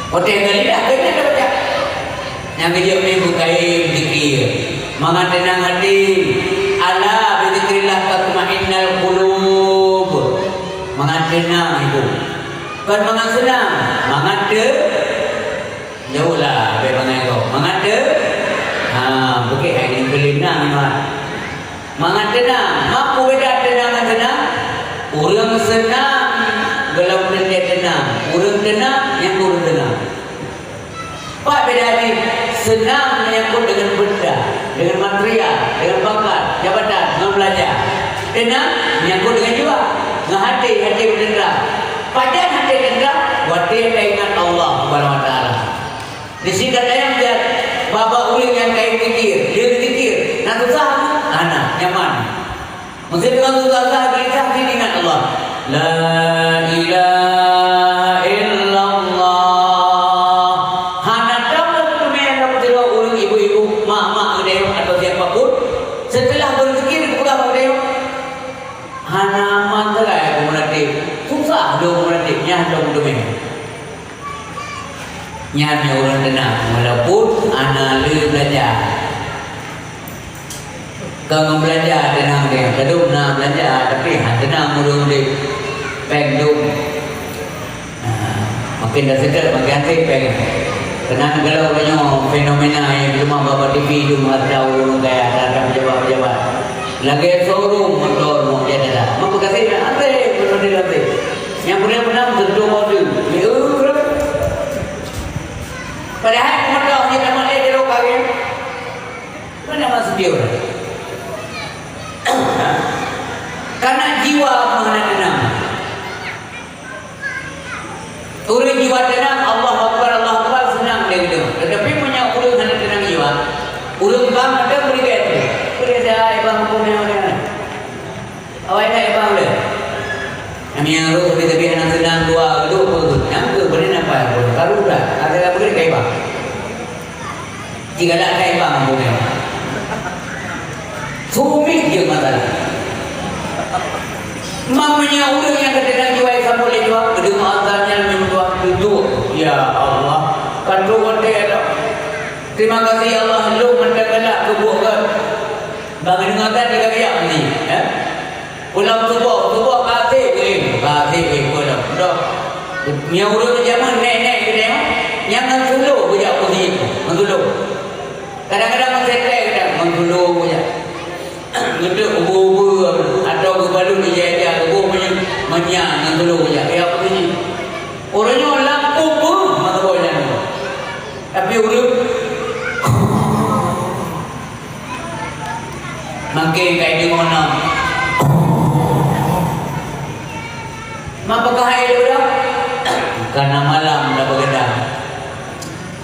Wati lidah kena yang kejap ni bukai zikir. Maka tenang hati. Ala bizikrillah tatma'in minal qulub. Mengadena itu. Bukan mengadena, mengade. Jauhlah bebangan kau. Mengade. Bukit ini kelina memang. Mengadena, mampu beda tenang. Orang senang, gelau dia tenang. Orang tenang, yang orang tenang. Pak beda ni senang menyangkut dengan benda, dengan material, dengan pangkat, jabatan, dengan belajar. Tenang menyangkut dengan jiwa, dengan hati berdendam. Pada hati dendam, hati ingat Allah Subhanahu Wa Taala. Di sini kata yang dia bapa uling yang kaya fikir, dia fikir, nak susah, anak nyaman. Mesti dengan susah kita ingat Allah. La ilaha illallah. Hana dapat memelak tidak orang ibu-ibu, mak-mak dia atau siapapun. Setelah berfikir kepada dia, hana manterai aku berarti susah dia berarti nyah dong demi. Nyahnya orang tenang walaupun anak le belajar. Kalau belajar tenang dia, kadang nak belajar tapi tenang mudah-mudah pengdum. Makin dah sedar makin hati peng. Tenang kalau banyak fenomena yang di rumah bapa TV di rumah tahu kayak ada pejabat-pejabat. Lagi showroom motor mau jadi dah. Mampu kasih ada benar nanti. Yang punya benar tentu model. Padahal motor ni nama dia di lokal ni. Mana masuk dia? Karena jiwa mengenai tenang. Orang jiwa tenang, Allah Akbar senang dia gitu. Tetapi punya orang mengenai tenang jiwa, orang bang ada beri itu. Beri saya bang punya orang. Awak nak bang le. Kami yang roh tapi anak senang dua itu betul. Yang tu beri apa? Kalau dah ada beri kayak bang. Jika tak kayak bang punya. Sumit je masalah. Mamanya orang yang ketenang jiwa yang boleh jual kedua azannya membuat duduk. Ya Allah, kandung dia. Terima kasih Allah lu mendengarlah kebukan. Bagi dengarkan dia kaya ni, ya. Pulang tubuh kasih pulang. Dah. Yang orang zaman nenek dia yang mengulu budak putih itu, mengulu. Kadang-kadang mencetek kadang mengulu budak. Ngedek ubu-ubu atau kebalu dia ubu menyak dengan telur je. Apa ni? Orangnya lampu pun mata boleh. Tapi orang makin kayak di mana? Mapakah dia dah? Karena malam dah begadang.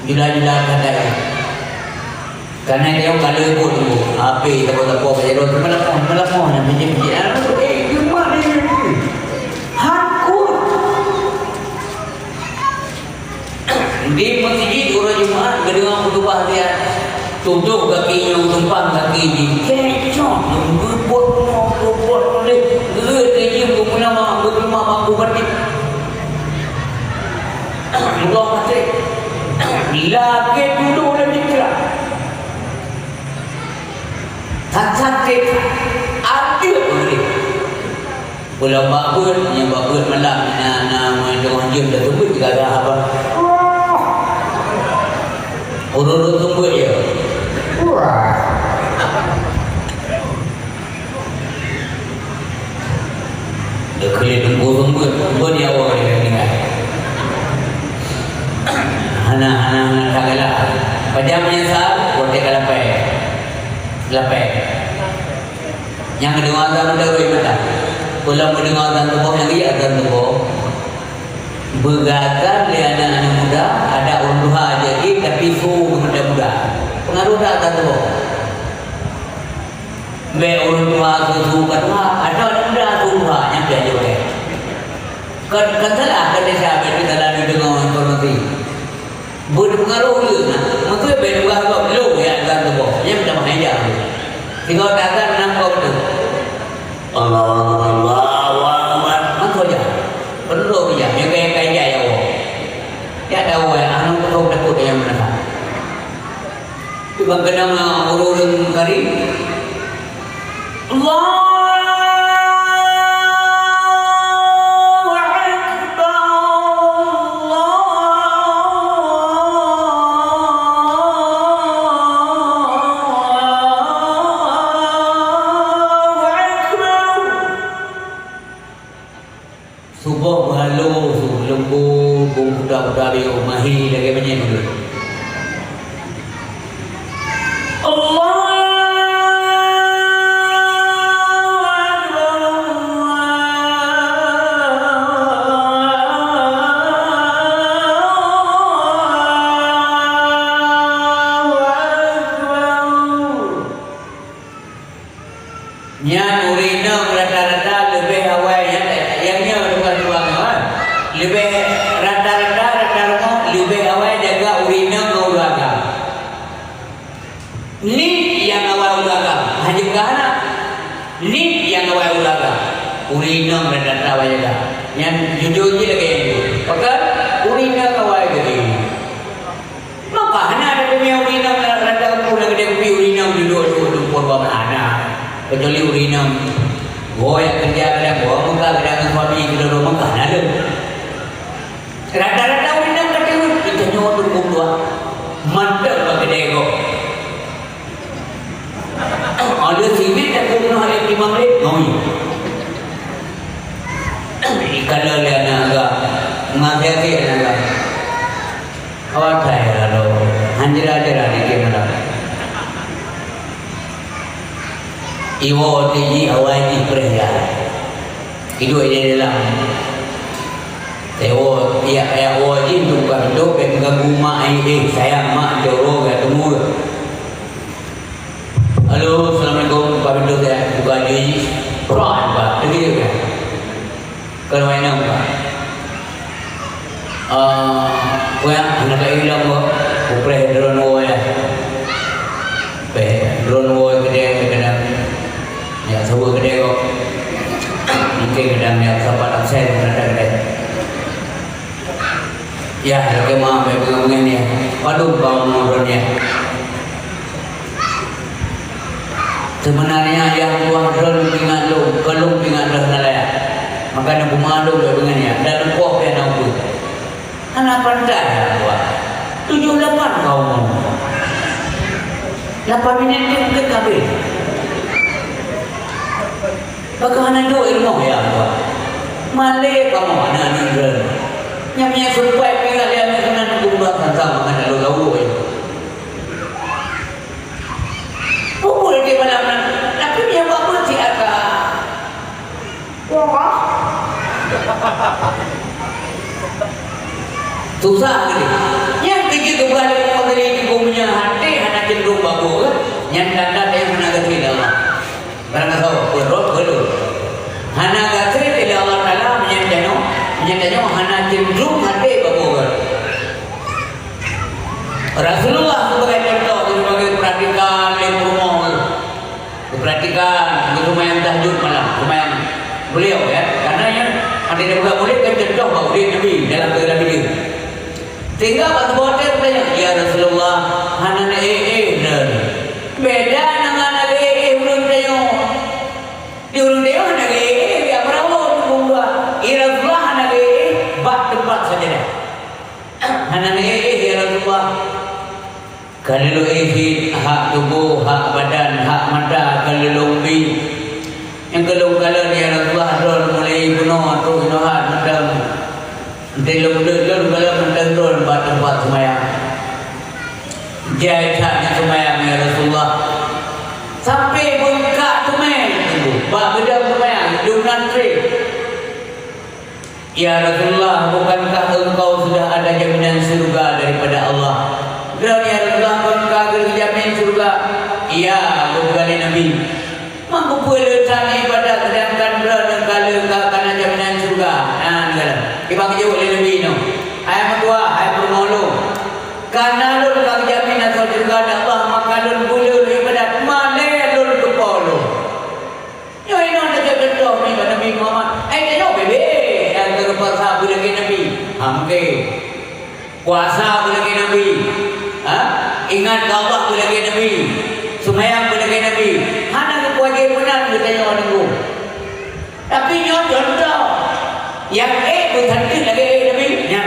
Jula-jula kata dia. Karena dia kalau ikut dulu, api tak apa jadi orang melapor yang biji-biji. Cuma ni hakut. Di masjid orang Jumaat berdengar khutbah dia, tutup kakinya, tumpang kaki di kecok, buat boleh, dia punya mampu berarti. Allah mati. Lagi dulu lagi cerah. Cantik adil boleh. Pulau bagus, yang bagus malam nak orang jam dah tunggu juga dah apa. Orang tunggu je. Dia kena tunggu dia awak dia tinggal. Anak tagala. Pajam menyesal, boleh lapai. Yang mendengar azan terus mata. Kalau mendengar azan tubuh yang dia azan tubuh. Bergagal oleh anak-anak muda, ada orang tua jadi tapi suhu muda-muda. Pengaruh tak azan tubuh. Be orang tua suhu kedua, ada anak muda suhu tua yang dia juga. Katalah kerja itu dalam dengan informasi. Berpengaruh juga. Maksudnya berpengaruh juga belum ya azan tubuh. Yang sudah mengajar. Tinggal azan nampak tu. Allah. Maksud aja. Perlu dia. Yang kaya ya Allah. Dia tahu ya. Anak tu takut yang mana. Tiba kena orang kari. Allah. Nya urina rata-rata lebih awal yang bukan lebih rata-rata lebih awal jaga urina ke ulaga. Ni yang awal ulaga, hanya kahana. Ni yang awal ulaga, urina rata-rata awal jaga. Yang jujur je lagi yang itu. Maka urina awal jadi. Maka hana ada punya urina rata-rata pun ada punya urina duduk korban anak. Kecuali urina goyak kerja kadang bawa muka kadang suami kita rumah kan ada rata-rata urina kadang kita nyawa tumpuk dua mantap pakai dego ada sini tak pernah hari 5 menit ngoi kalau dia nak agak mengakhiri agak awak saya lalu hanjir-hanjir ni ke mana Iwo tiji awal di peraya, hidup di dalam. Tewo ya wajib tu kan hidup dengan rumah ini sayang mak jauh ya temu. Halo, assalamualaikum Pak Bindu saya buka jadi peran Pak, begitu kan? Kalau main apa? Punya anak hilang kok, upre drone ya, drone kedai kadang. Ya, sebuah kedai kok mungkin kadang yang sahabat absen ada kedai ya, lagi maaf ya pengen ya waduh kau ngobrolnya sebenarnya yang tuan drone pingat lu kelung pingat dah nalaya maka nak pemalu ya pengen ya dan kok ya nak anak pandai ya tuan 7-8 kau mau 8 minit ke kabel bagaimana do ilmu ya Allah male kamu mana ni ber nyamnya supaya pingat dia dengan gumbakan sama dengan lalu ya boleh di mana tapi dia apa sih agak wah susah gitu yang begitu balik dari punya hati anak cenderung bagus yang tanda dia menaga Allah barang tahu perut perlu hana gatri tidak Allah Taala menyatakan hana cenderung hati bagus Rasulullah sebagai contoh sebagai perhatikan rumah perhatikan rumah yang tahajud malam rumah yang beliau ya karena yang ada yang bukan boleh kan contoh bahawa dia Nabi dalam keadaan hidup sehingga waktu bawa dia bertanya ya Rasulullah hana beda dengan belum tahu diurung dia hana dia perahu bumba Rasulullah hana bak tempat saja dah hana ya Rasulullah kalau hak tubuh hak badan hak mata kalau lumbi yang kalau ya Rasulullah drone mulai bunuh tu bunuhan macam delung kalau mendengar bak tempat semayang jahitnya semayang ya Rasulullah sampai bengkak tumai bak bedang semayang dunan tri ya Rasulullah bukankah engkau sudah ada jaminan surga daripada Allah dan ya Rasulullah bukankah jaminan surga iya bukan Nabi mampu letak ibadat sedangkan berada kalau jaminan surga nah negara dibagi jauh oleh Nabi no ayat kedua ayat bermulu karena lu bagi jaminan surga Allah maka lu boleh ibadat mana lu kepolo yo ini ada contoh ni Nabi Muhammad tengok bebe yang terpaksa boleh Nabi hamke puasa boleh Nabi ingat Allah boleh Nabi sumayang boleh Nabi hana kewajiban kita yang nunggu tapi nyo contoh yang bukan lagi Nabi yang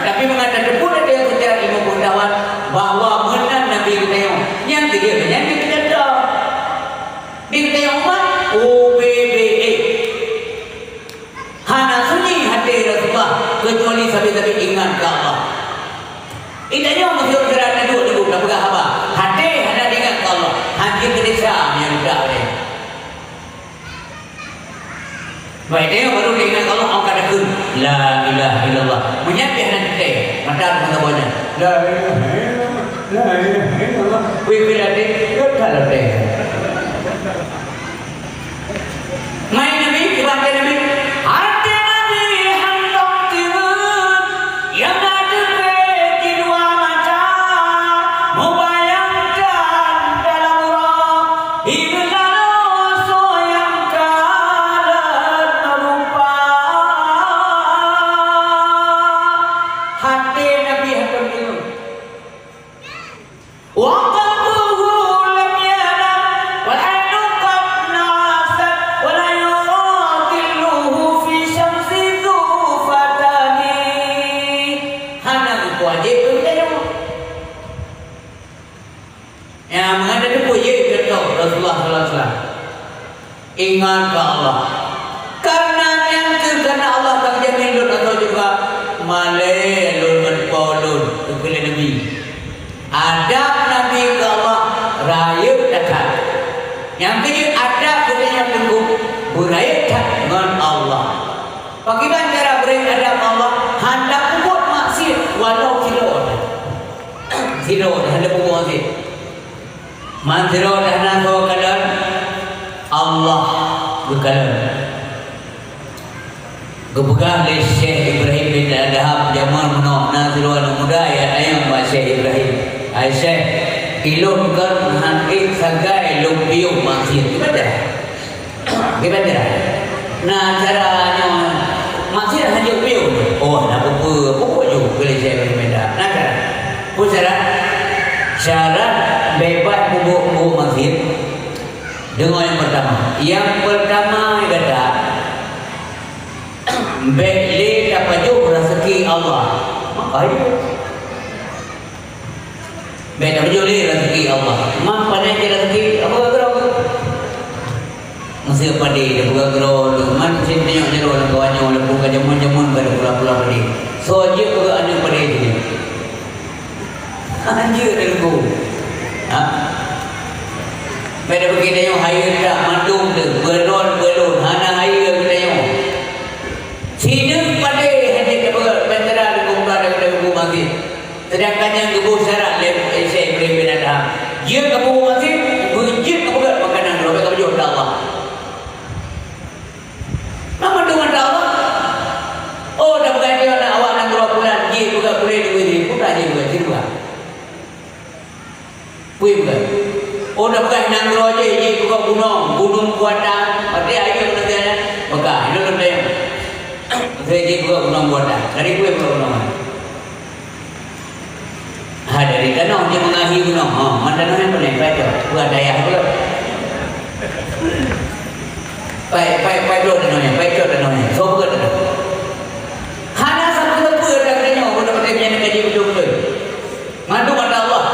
tapi mengatakan pun ada yang secara ilmu pengetahuan bahawa menang Nabi kita yang dia menyanyi contoh di kita umat OBBE hana sunyi hati Rasulullah kecuali sampai ingat ke Allah idanya masih berada duduk tak pegang apa hati hana haji ke desa yang dah ni. Baik dia baru dia ingat Allah angkat dekun. La ilaha illallah. Menyapih nanti mata kita banyak. La ilaha illallah. La ilaha illallah. Bila dia tak ada. Main Nabi, ibadah Nabi. Hati Nabi hendak timun yang ada di dua mata, membayangkan dalam roh hidup yang kalah merupa. Hati Nabi hendak timun. Ingat ke Allah. Karena yang kerana Allah tak jamin lun atau juga malai lun berpolun kepada Nabi. Adab Nabi ke Allah raya datang. Yang kedua adab kepada tunggu beraya dengan Allah. Bagaimana cara beradab Allah? Hendak buat maksiat walau kilo. Kilo hendak buat maksiat. Mantiro dah nak kalan Allah berkalam. Gepegah oleh Syekh Ibrahim bin Adham zaman menok Nazirul Muda ya ayam Pak Syekh Ibrahim. Syekh ilmu kan hangit sagai lumpium maksiat gimana? Gimana? Nah caranya maksiat hanya pium. Oh nak apa juga boleh Syekh Ibrahim dah. Nah cara. Pun syarat bebas bubuk maksiat. Dengan yang pertama kata beli dapat juga rezeki Allah. Makanya beli dapat juga rezeki Allah. Mampu naik rezeki apa gerak? Masih padi dia buka gerak. Man sini tengok dia orang kawannya orang buka jamun pada pula padi. So je buka anu padi ni. Anjir dia lugu. Pada begini yang hayat tak mandung tu belon hana hayat kita yang hidup pada hadis kepada bentera di kumpulan daripada buku masjid. Sedangkan yang kebu syarat Syekh Ibrahim bin Adham dia kebu masjid berjid kepada makanan kalau mereka berjuang pada Allah. Nama dengan Allah. Oh dah bukan dia nak awak nak 2 bulan dia juga boleh duit ni pun tak dia juga. Puih bukan. Oh dah bukan nang roje je buka gunung buatan pati ayo nanti ada buka itu nanti saya je buka gunung buatan dari gue buka gunung dari danau dia mengahi gunung mana danau yang boleh baca buat daya juga pai lo danau nya so buka danau hana satu lepu dah danau udah pakai punya kaji betul mandu pada Allah.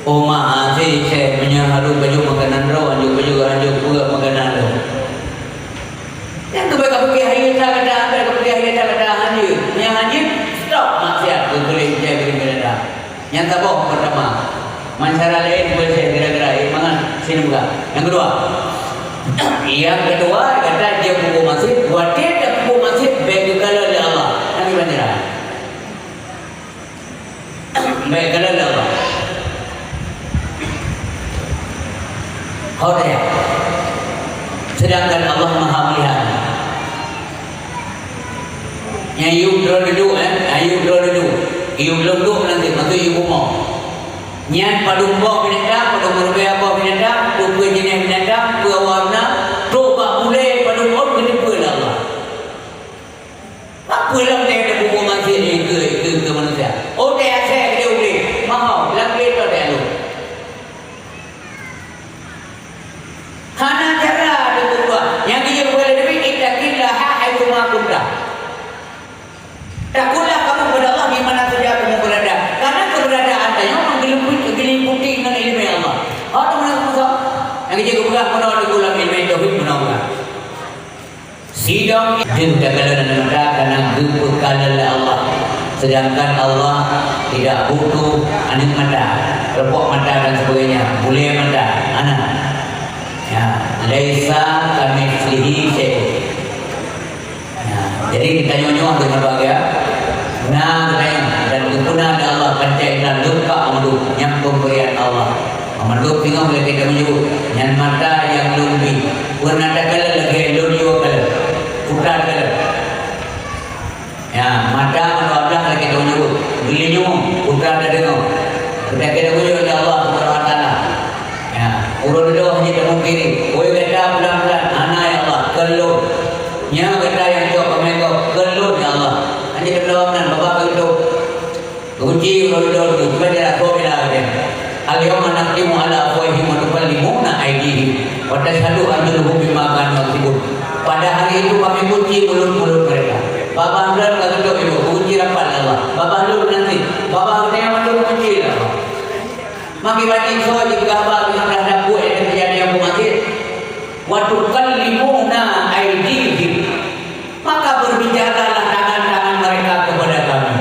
Oh maaf saya punya haru baju makanan raw, baju buat makanan raw. Yang kebaik pergi hari tak ada, pergi hari tak ada haji. Yang haji stop maksiat boleh jadi berada. Yang tak boh pertama, masyarakat lain boleh saya kira-kira mangan sini buka. Yang kedua kata dia buku masjid, buat dia tak buku masjid baik kalau oleh Allah. Nanti banyak. Baik kalau oleh Allah. Hotel. Sedangkan Allah Maha melihat. Yang ibu duduk ibu belum duduk nanti maka ibu mau. Nyan padung bok binatang, padung berbea bok binatang, dua jenis binatang, dua warna, coba mulai padung bok kena pula Allah. Apa lah dia ada buku masjid ni ke manusia. Oh dia saya dia boleh. Mahal, lagi tu dia lu. Hana cara dia buat. Yang dia boleh lebih ittaqillah haitsu ma kunta. Takutlah kamu kepada Allah di mana saja kamu berada. Karena keberadaan Anda yang mengeliputi dengan ilmu Allah. Atau mana kamu tahu? Yang dia Sedangkan Allah tidak butuh anak mata, lepok mata dan sebagainya, boleh mata, anak. Ya, laisa kamitslihi syai'. Ya, jadi kita nyonyoh dengan bahagia. Nah, dan guna ada Allah pencairan luka amaduk yang pemberian Allah. Amaduk tinggal boleh kita menyebut yang mata yang lumbi. Pernah ada kala lagi lumbi kala, putar kala. Ya, mata menolak lagi kita menyebut. Belinya putar ada dengar. Kita menyebut Allah Subhanahu Wa Taala. Ya, urut doa hanya temu kiri. Oi kata bulan-bulan anak ya Allah kelut. Nya kata yang jauh pemego kelut ya Allah. Hanya keluaran bapa kelut. Kunci urut doa itu pada aku bilang dia. Al-yawma naqtimu ala afwahihim wa tukallimuna aydihim wa tashhadu arjuluhum bima kanu yaksibun. Pada hari itu kami kunci mulut-mulut mereka. Bapa bulan kelut itu kunci rapat Allah. Bapa lu nanti. Bapa yang malu kunci Allah. Maki bagi soal juga apa yang terhadap buat yang terjadi yang masjid. Waktu kalimuna aidihim, maka berbicaralah tangan-tangan mereka kepada kami.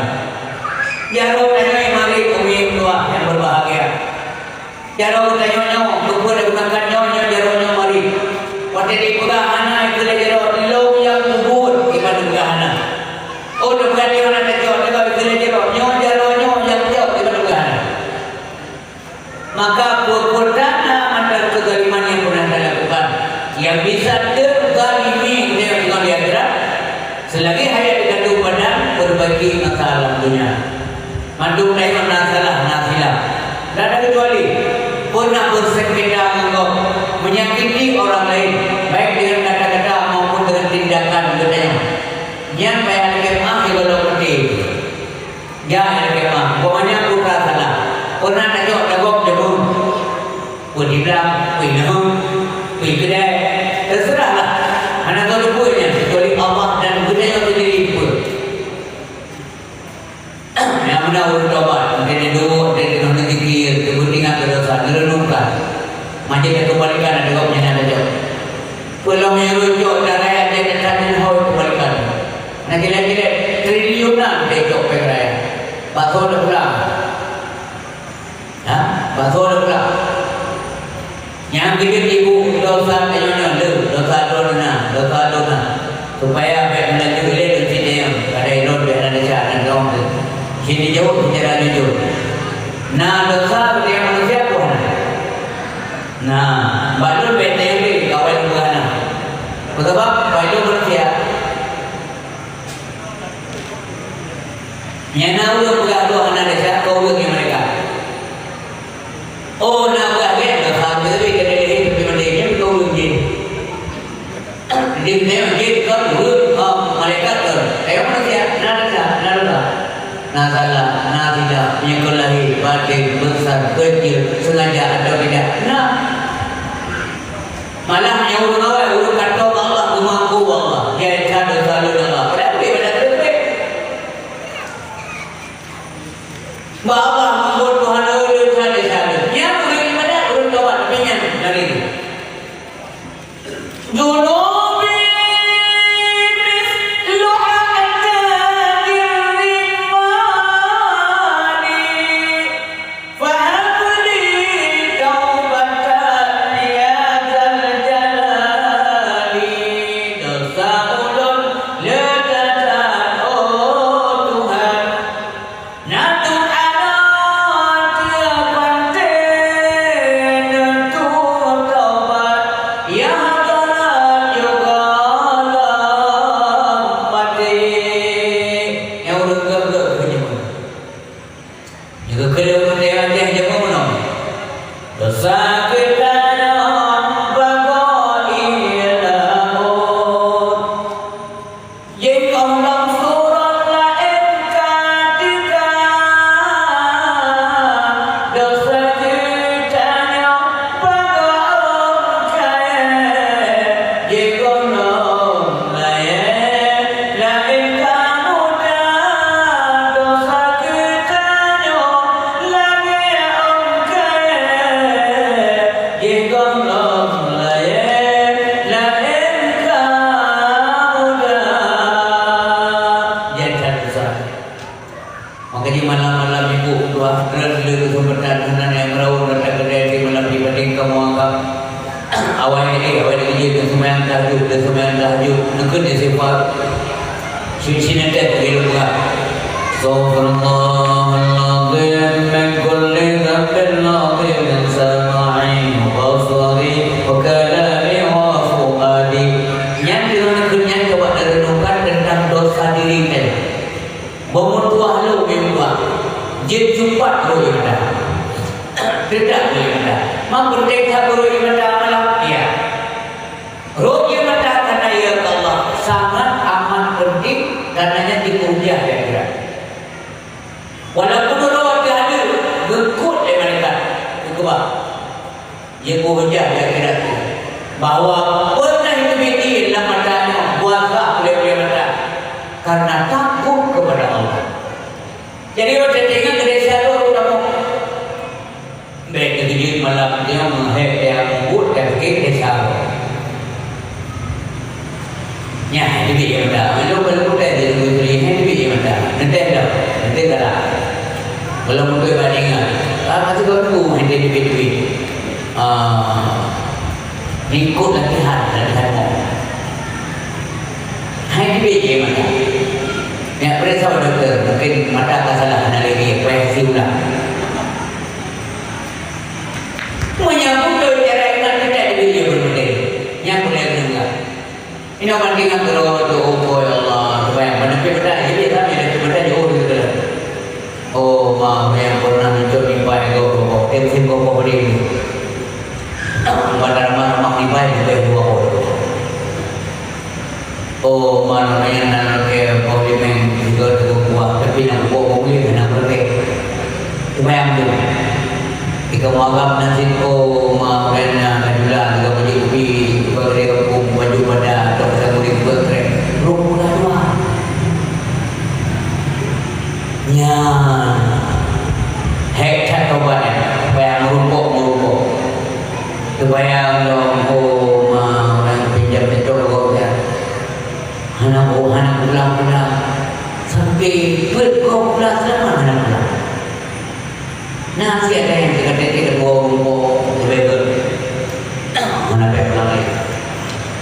Ya Roh tanya mari kami doa yang berbahagia. Ya Roh tanya kepada gunakan nyonya ya Roh mari. Waktu di pegahana itu lagi Roh lo yang kubur ibadah pegahana. Oh dekat dia orang terjauh dekat itu lagi Roh nyonya yang jauh ibadah pegahana. Maka perdana antara kezaliman yang pernah saya lakukan yang bisa terzalimi dengan di akhirat selagi hayat dikandung badan berbagi masalah dunia mandung naik masalah nasilah tidak ada kecuali pernah bersengketa menggok menyakiti orang lain baik dengan kata-kata maupun dengan tindakan katanya yang bayar kemah ibadah putih jangan kemah pokoknya putra salah pernah dagok jebur dibilang kedai terserahlah anak tahu punya kecuali Allah dan budaya sendiri pun yang benar bertobat mungkin dulu dari nanti dikir kepentingan berdosa direnungkan macam yang kembalikan ada kau punya ada jauh pulau merujuk dan rakyat dia dan hau kembalikan nak kira-kira triliunan dia jauh peraya bakso dah pulang bakso dah pulang yang bikin ibu dosa tanya dosa dona supaya baik melaju ilmu di sini yang ada ilmu di Indonesia dan dong sini jauh secara jujur. Nah dosa dia manusia pun. Nah baru BTW kawan buana. Sebab baru manusia. Nyana udah buka doa Indonesia kau bagi mereka. Oh nak buat dia dosa tapi kena dia tapi mereka kau bagi. Dia menjadi kabur malaikat ter. Ayo manusia, nah salah, nah tidak, menyekolahi, batin, besar, kecil, sengaja atau tidak. Nah, malah nyuruh awal, urut kata Allah, kemampu Allah. Dia cari selalu Allah. Pada boleh, pada boleh. Bapak membuat Tuhan urut cari. Yang boleh pada urut tobat, pinjam dari itu. Dulu. di malam-malam ibu dua rela sumberdan hanan yang merau dan kedai di malam dibanding kamu anggap awal ini kerja dan semayang tahajud nak dia sifat sini ada begitu bukan. Astaghfirullahaladzim min kulli dhanbin adhim sam'i wa basari wa kalami wa fuadi. Yang direnungkan coba renungkan tentang dosa diri kita. Memutuah lu membuat jin jumpa lu ibadah. Tidak lu ibadah. Mampu tekah lu ibadah malam ya. Roh ibadah karena ya Allah sangat amat penting karenanya dipuja ya kira. Walaupun roh dia ada gekut dari mereka. Itu bah. Ia puja ya kira. Bahawa pernah itu bikin lah matanya puasa boleh mata karena takut kepada Allah. Jadi waktu tengah kedai selalu kamu baik kejadian malam dia menghek yang membut dan kedai selalu. Ya, ini dia dah. Kalau belum ada dia beri ini dia dah. Nanti dah. Belum ada bandingan. Apa tu kau ini dia. Ikut latihan mau. Hai dia mana? Yang periksa dokter mungkin mata kesalahan lagi operasi ulang. Menyambut cara iman tidak diberi berbeda. Yang boleh dengar. Ini bandingan kalau tu oh ya Allah, supaya menepi benda jadi kami ada benda jauh gitu. Oh maaf yang pernah mencoba ibai kau tim kau beri. Pada ramah ibai juga dua orang. Oh mana yang nak ke polimen juga tu buat tapi nak buat boleh nak berke. Supaya tu. Jika mawab nanti ko maafkan kajulah juga baju kopi bagi aku baju pada atau kita boleh berke. Rumah dua. Nya. Hektar kawan supaya merumpuk. Supaya orang pinjam betul kau ya. Anak pulang sampai berkomplas sama anak pulang. Nasi ada yang kita bawa lebar. Mana pulang lagi?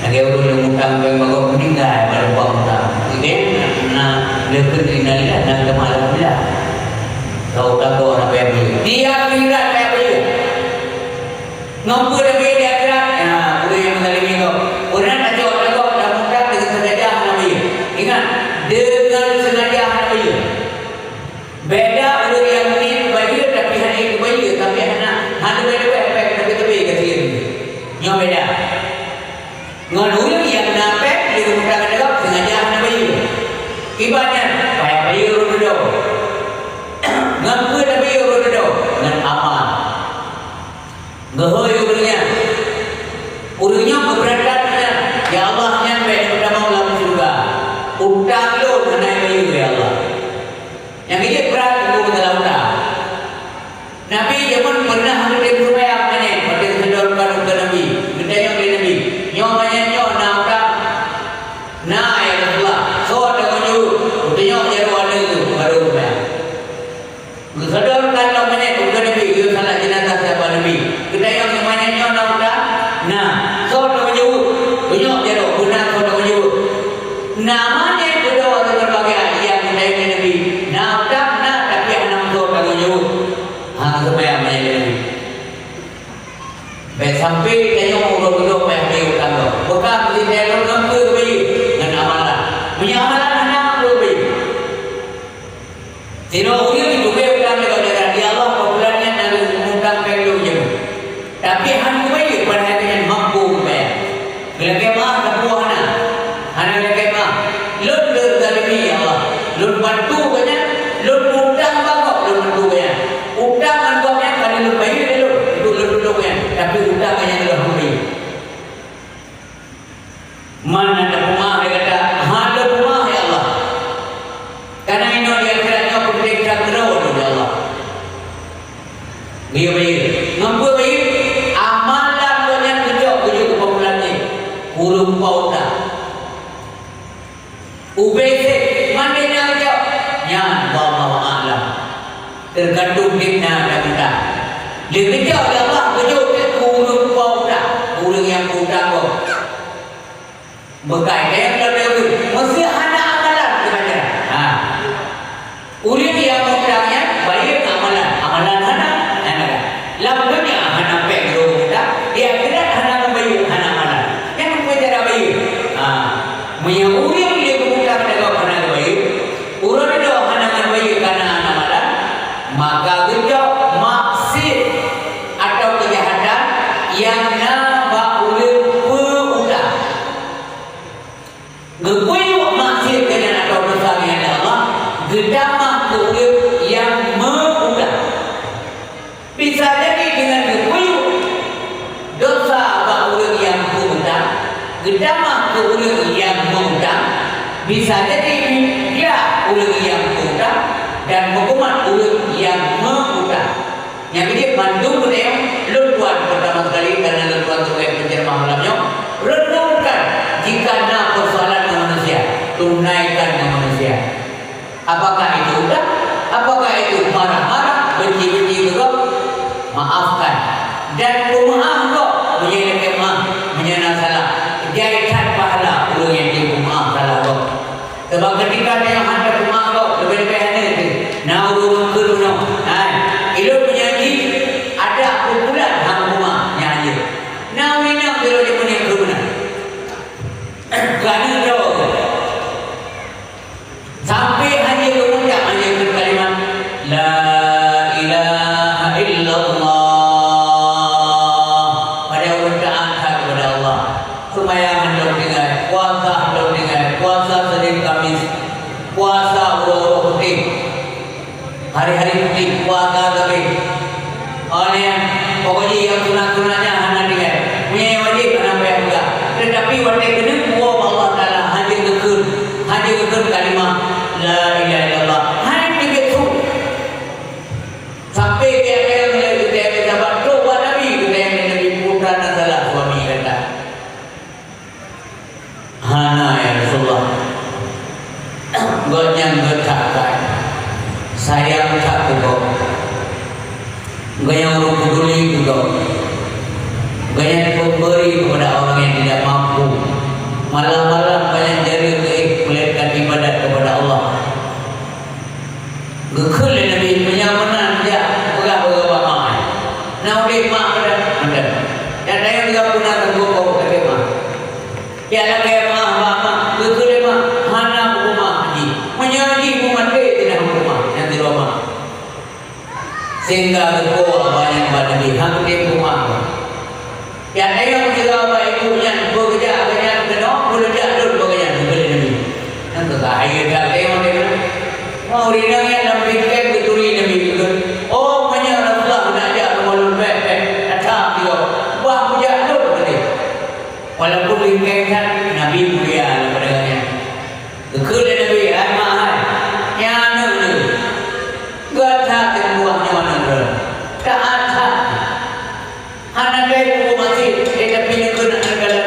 Lagi orang yang utang yang bawa meninggal pada buang utang. Ini nak lebar ini lah nak kemalam lah. Kau tak kau nak beli. Dia akhirat tak beli. Ngapa dia beli di akhirat? Ya, boleh yang mengalami kau. Orang nak jawab dah mudah dengan sengaja nak beli. Ingat, dengan sengaja nak beli. Beda orang yang ni beli tapi hanya itu beli tapi hanya beli efek tapi kasi ini. Yang beda. Ngaluri yang napek di mudah dengan sengaja nak beli. Kibatnya payah beli orang dulu. Ngapa dah beli orang dulu? Dengan amal. Gahoy urutnya keberadaannya ya Allah yang baik kepada Maula surga utang lu kena bayu ya Allah yang ini berat itu dalam utang Nabi zaman pernah hadir supaya mana pada sedorkan ke Nabi kita yang ke Nabi nyomanya na utang na ya Allah so ada menyuruh utanya jaru ada itu baru supaya sedorkan lo mana ke Nabi itu salah jenazah siapa Nabi kita yang mana na utang nah so ada menyuruh banyak jaru guna so ada menyuruh namanya kedua berbagai yang kita Nabi na utang na tapi anak so ada menyuruh supaya mana Nabi baik sampai kaya urut-urut yang dia utang tu bukan beli telur gambar ke bayi dengan amalan punya amalan anak ke bayi sino uri juga utang dia dia Allah popularnya dari utang pelu je tapi hanya bayi pada hatinya mampu bayar bila kemah tak buah hanya kemah lun dari Allah lun bantu banyak lun utang bangkok lun bantu banyak utang bangkoknya kali lun bayi tapi utangnya adalah huri. Mana ada rumah dia kata, ada rumah ya Allah. Karena ini dia kiranya aku periksa terus ya Allah. Dia bayi, mampu bayi, amalan banyak kejauh kepopulannya, kurung pauta. UBC, mana yang kejauh? Yang Allah Allah. tergantung dimna dan kita. Dia kerja Allah kejut kurung kau dah, kurung yang kurang kau. Bekai yang terlalu mesti hana amalan kepada. Urip yang kurangnya baik amalan hana. Lampanya hana pegro kita, dia kira hana baik hana amalan. Yang berbicara baik. Menyambung dia kurang dengan hana baik. Urang itu hana baik karena amalan. Maka kerja maksud atau kejahatan yang nama urip perulang. Gepuyu maksud kejahatan atau dosa yang Allah gedamah urip yang mengulang. Bisa jadi dengan gepuyu dosa urip yang mengulang, gedamah urip yang mengulang. Bisa jadi dia urip yang mengulang dan hukuman urip yang mengulang. Yang ini mandung beliau luntuan pertama sekali karena luntuan itu penjermah malamnya renungkan jika ada persoalan dengan manusia, tunaikan dengan manusia. Apakah itu udah? Apakah itu marah-marah, benci-benci juga? Maafkan dan pemaaf kok menyelesaikan maaf, menyana salah. Jadikan pahala orang yang dia pemaaf salah kok. Sebab ketika dia hendak pemaaf kok lebih-lebih hanya itu. Nah urung keruna, ilo penyanyi ada kumpulan hang rumah nyanyi. Nah minang kalau dia punya keruna. Kerana jauh. Sampai hanya kemudian hanya kalimat La ilaha illallah. Pada orang taat kepada Allah. Sembahyang dong dengan puasa dong dengan puasa Senin Kamis, puasa urut putih, hari-hari putih puasa tapi oleh pokoknya yang sunat-sunatnya hanya dengan punya wajib sampai enggak. Tetapi wajib kena buat Allah Taala hanya kekal kalimah La ilaha illallah. Hanya begitu. Sampai dia mulai kita dapat doa Nabi kita yang Nabi putra salah suami kata. Hana ya Rasulullah. Gonyang bercakap. Sayang tak juga. Gonyang orang peduli juga. Gonyang pemberi kepada orang yang tidak mampu. Malam-malam banyak jari melihatkan ibadat kepada Allah. Gekul Nabi menyamanan dia pegang-pegang mak. Nah oleh mak ada. Dan saya juga pernah tergolong ke mak. Ya lagi mak gekul mak hana rumah haji. Menyanyi rumah dia tidak rumah yang di rumah. Sehingga berkuah banyak Nabi hampir rumah. Ya saya juga baik ibunya bekerja kena bekerja dulu bekerja Nabi. Nanti saya dah tengok dia. Mau rinangnya Nabi kan betuli Nabi juga. Oh banyak Rasulullah nak ajak rumah datang dia. Wah puja dulu tadi. Walaupun ringkaikan Nabi mulia padanya. Gekul Nabi mahal. Yang ni. Gata kebuahnya mana ber. Tak ada. Hana dia buku masih. Dia pilih kena negara.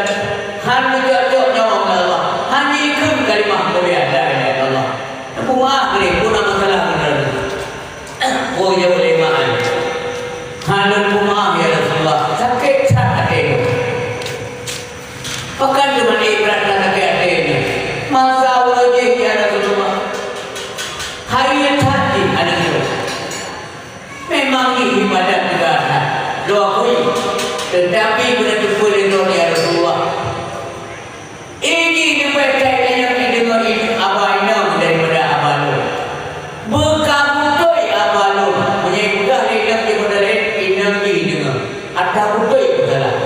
Hana jatuh nyawa Allah. Hanya ikut kalimah mulia la ilaha illallah. Maaf ni pun masalah benar. Oh ya boleh maaf. Halal maaf ya Rasulullah. Sakit hati. Pakai cuma ibarat sakit hati. Masa wajib ya Rasulullah. Hayat hati ada tu. Memang ini ibadat negara. Doa kui. Tetapi benar boleh doa ya Rasulullah. Ini dipercayai yang didengar ini abang daripada abang. Berkabutoi abang punya mudah dia kepada inang ini dengar. Ada butoi salah.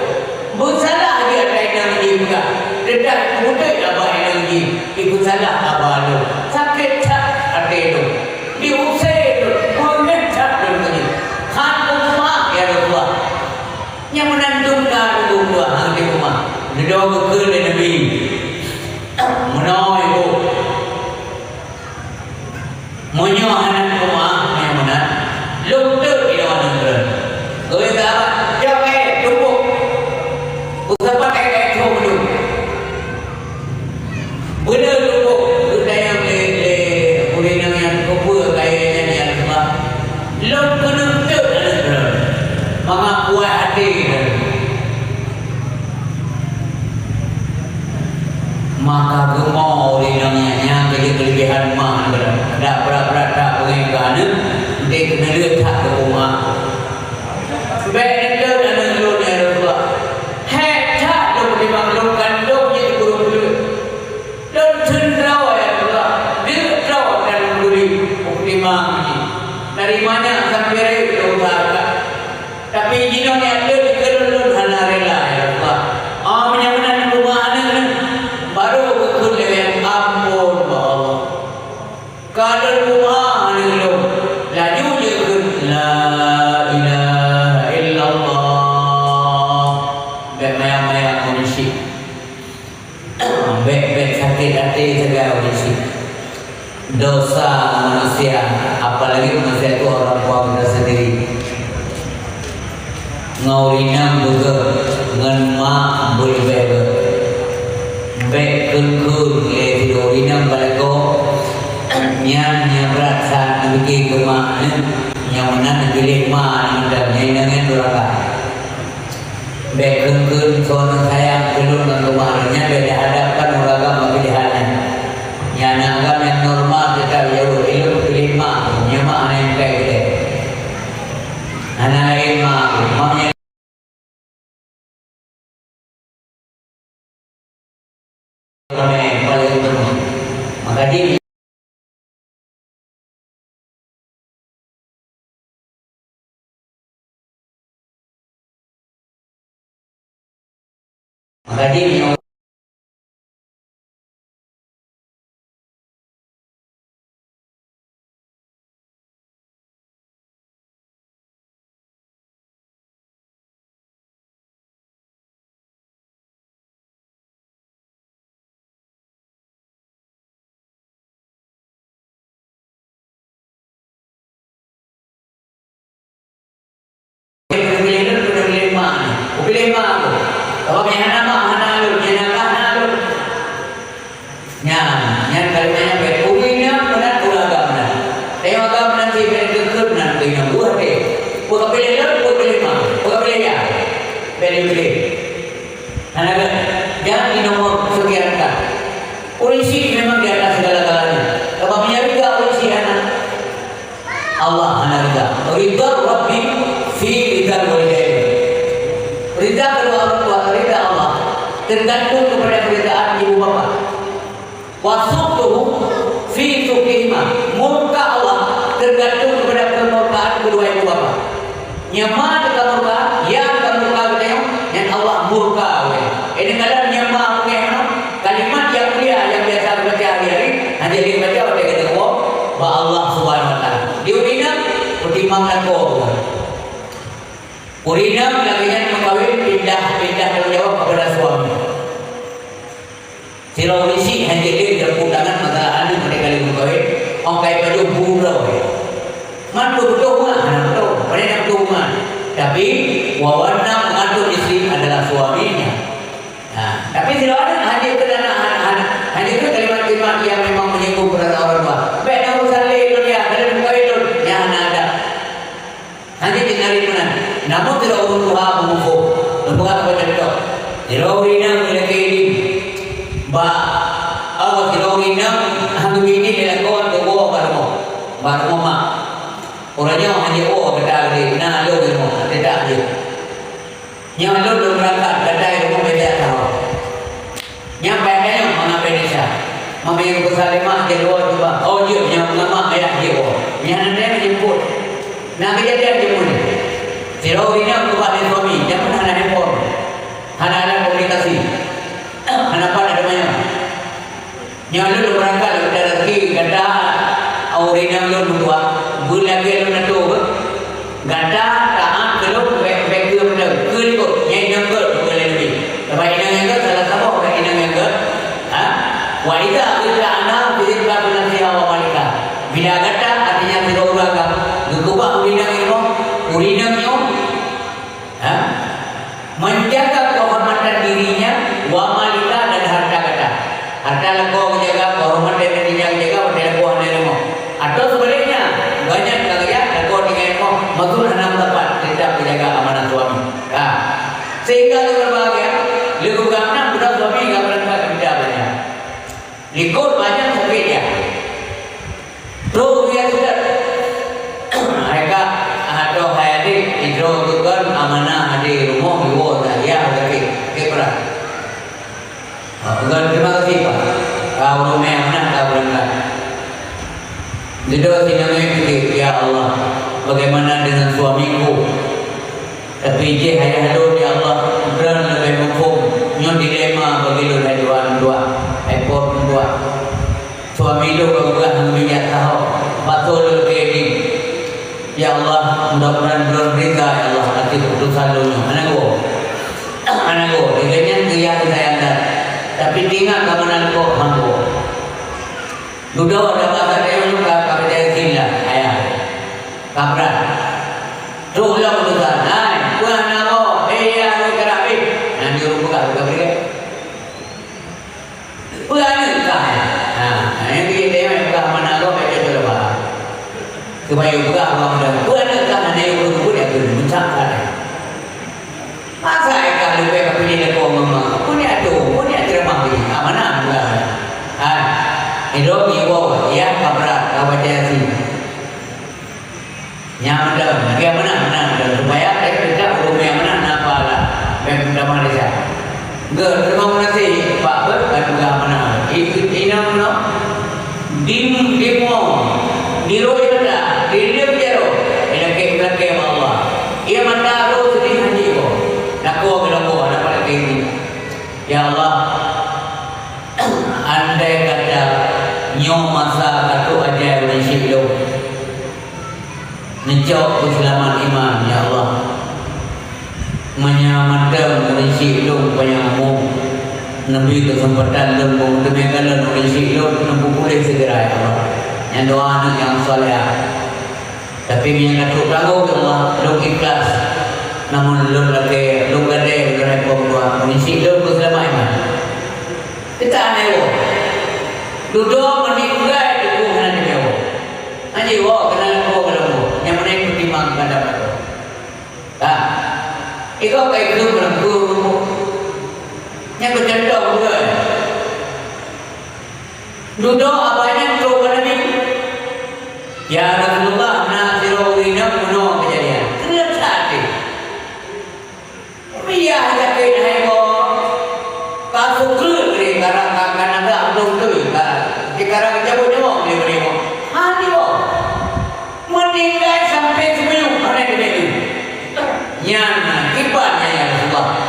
Bersalah dia ada inang ini juga. Dekat butoi abang inang ini ikut salah abang. Sakit tak ada itu. Diusai itu. Mengecat dulu ni. Han rumah ya Rasulullah. Yang menentukan belum penentu mengaku hati maka gemau di namanya kelebihan mah tidak berat-berat tak penginggan dia kena letak ke rumah baik itu dan mengelurnya Rasulullah hektar lu dimaklumkan lu jadi guru-guru dan cenderau ya Rasulullah dia terau dan memberi optimang dari mana sampai berusaha tapi jinonnya dia dikelulun hana rela ya Rasulullah menyamakan rumah anak baru betul dengan ampun Allah kalau rumah anak laju je la ilaha illallah maya-maya kondisi baik-baik sakit hati segala kondisi dosa manusia apalagi manusia itu orang tua kita sendiri ngaurinam juga dengan mak boleh bebe baik kun ngaurinam balako nya berasa bikin kemak yang mana pilih mak dan yang duraka baik kun soal sayang belum kemarinnya beda hadapkan beragam pilihannya yang agama yang normal kita jauh ilmu pilih mak nyamak yang baik anak lain maknya maka dia pilih mak aku kalau yang nama hana lu yang hana lu yang kalimanya baik ulinya benar ulaga benar tengok agam nanti berikut nanti yang buat deh buat pilih lu buat pilih mak buat pilih ya pilih hana kan jangan di nomor sekian kan polisi memang di atas segala-galanya kalau punya juga polisi anak Allah hana ridha Rabbi fi ridha walidain ridha kedua orang tua, ridha Allah tergantung kepada keridhaan ibu bapa. Wasutuhu fi sukihima murka Allah tergantung kepada kemurkaan kedua ibu bapa. Nyama kita murka, yang kita murka yang Allah murka. Ini kadang nyama kalimat yang mulia yang biasa baca hari-hari hanya dibaca oleh kita bahwa Allah Subhanahu Wa Taala. Diuninam pertimbangan kau. Urinam lakinya mengkawin pindah berjawab kepada suami. Silawisi hanya dia berputangan masalah anu mereka lagi mengkawin. Ongkai baju burau. Mantu betul mah, anak betul. Mereka betul mah. Tapi wawana mengatur istri adalah suaminya. Nah, tapi silakan hanya itu kalimat-kalimat yang memang menyinggung kepada orang tua. Baik nak urusan lain dia, dalam mengkawin yang ada. Hanya tinggalin mana. Namun tidak urut Tuhan mengukuh Tuhan kepada itu Tirawinam bila kairim Tirawinam Hanggu ini bila kawan ke bawah Barmo mak orangnya hanya kata dia nah lo kata dia yang lo berangkat kata dia beda tahu yang banyak mengapai desa mama yang bersalimah dia luar coba dia yang lama ayah dia yang nanti menjemput nah kejadian jemput Tirawinam kepada suami jangan hana handphone hana komunikasi hana apa namanya yang lu berangkat dari rezeki gada aurinam lu dua bulan lagi lu natu gada taat lu bagi lu kul yang nyangkut boleh lebih tapi yang salah satu orang yang wa idza ana bi rabbil wa malika bila gada artinya tirawuraga gugubah urinam menjaga kehormatan dirinya wa malika dan harta kata harta leko menjaga betul anak dapat tidak menjaga amanah suami. Nah, sehingga itu berbahagia. Lalu karena budak suami nggak berangkat kerja banyak, ikut banyak sakit ya. Terus dia sudah mereka atau hayati itu bukan amanah di rumah ibu saya lagi keberat. Bukan terima kasih Pak. Kau rumah amanah kau berangkat. Jadi sinamai fikir ya Allah, bagaimana dengan suamiku? Tapi je hayah lu ya Allah, beran lebih mufum, nyon dilema bagi lu dari dua, ekor dua. Suami lu baguslah minyak tahu, betul begini. Ya Allah, mudah-mudahan belum rida ya Allah, hati keputusan lu. Anak gua, diganya dia sayang dah. Tapi tinggal kemana kau hambo. Duduk ada kata dia juga kerja gila, ayah, kabrat. Tulang berusaha, naik, bukan nama, iya, lu kerapi, nanti buka beri. Bukan nikah, nah, ini dia buka mana kau baca tu lepas. Supaya buka orang muda, bukan nikah, nanti buku dia tu mencakar. Masa ikah lebih kepilih lekor mama, punya terima beri, mana bukan? Hidup ibu, ya kabrat, kau baca sih. Yang ada, dia menang supaya mereka tidak urus yang menang apa lah, memang Malaysia. Terima kasih Pak Ber, juga menang. Ini mana? Demo, diro ada, diri biaro, ini kelak Allah. Ia mana roh sedih haji ko, nakwa nak pada ini. Ya Allah, andai kata nyom masa katu aja bersih lo. Menjauh keselamatan iman ya Allah, menyelamatkan bersih lo penyambung Nabi kesempatan lembung demikian bersih lo nampu boleh segera ya Allah. Yang doa anak yang soleh, tapi yang katu tahu ya Allah lo ikhlas, namun lo lagi lo gade lo doa bersih lo keselamatan iman. Kita aneh lo, duduk meninggal di bukan dia lo, aja lo kenal lo kalau yang mana yang pertimbangkan dapat tu. Tak, ikaw kay belum berguru, yang bercontoh juga. Duduk apanya tu pada ni? Ya Rasulullah, nasiru rina puno kejadian. Ternyata hati. Biar jaga hai mo, kasu kiri karang kanan ada belum tu, sekarang jauh jauh dia beri mo. Hati mo. Meninggal sampai sebelum ada di nyana kibarnya ya Rasulullah.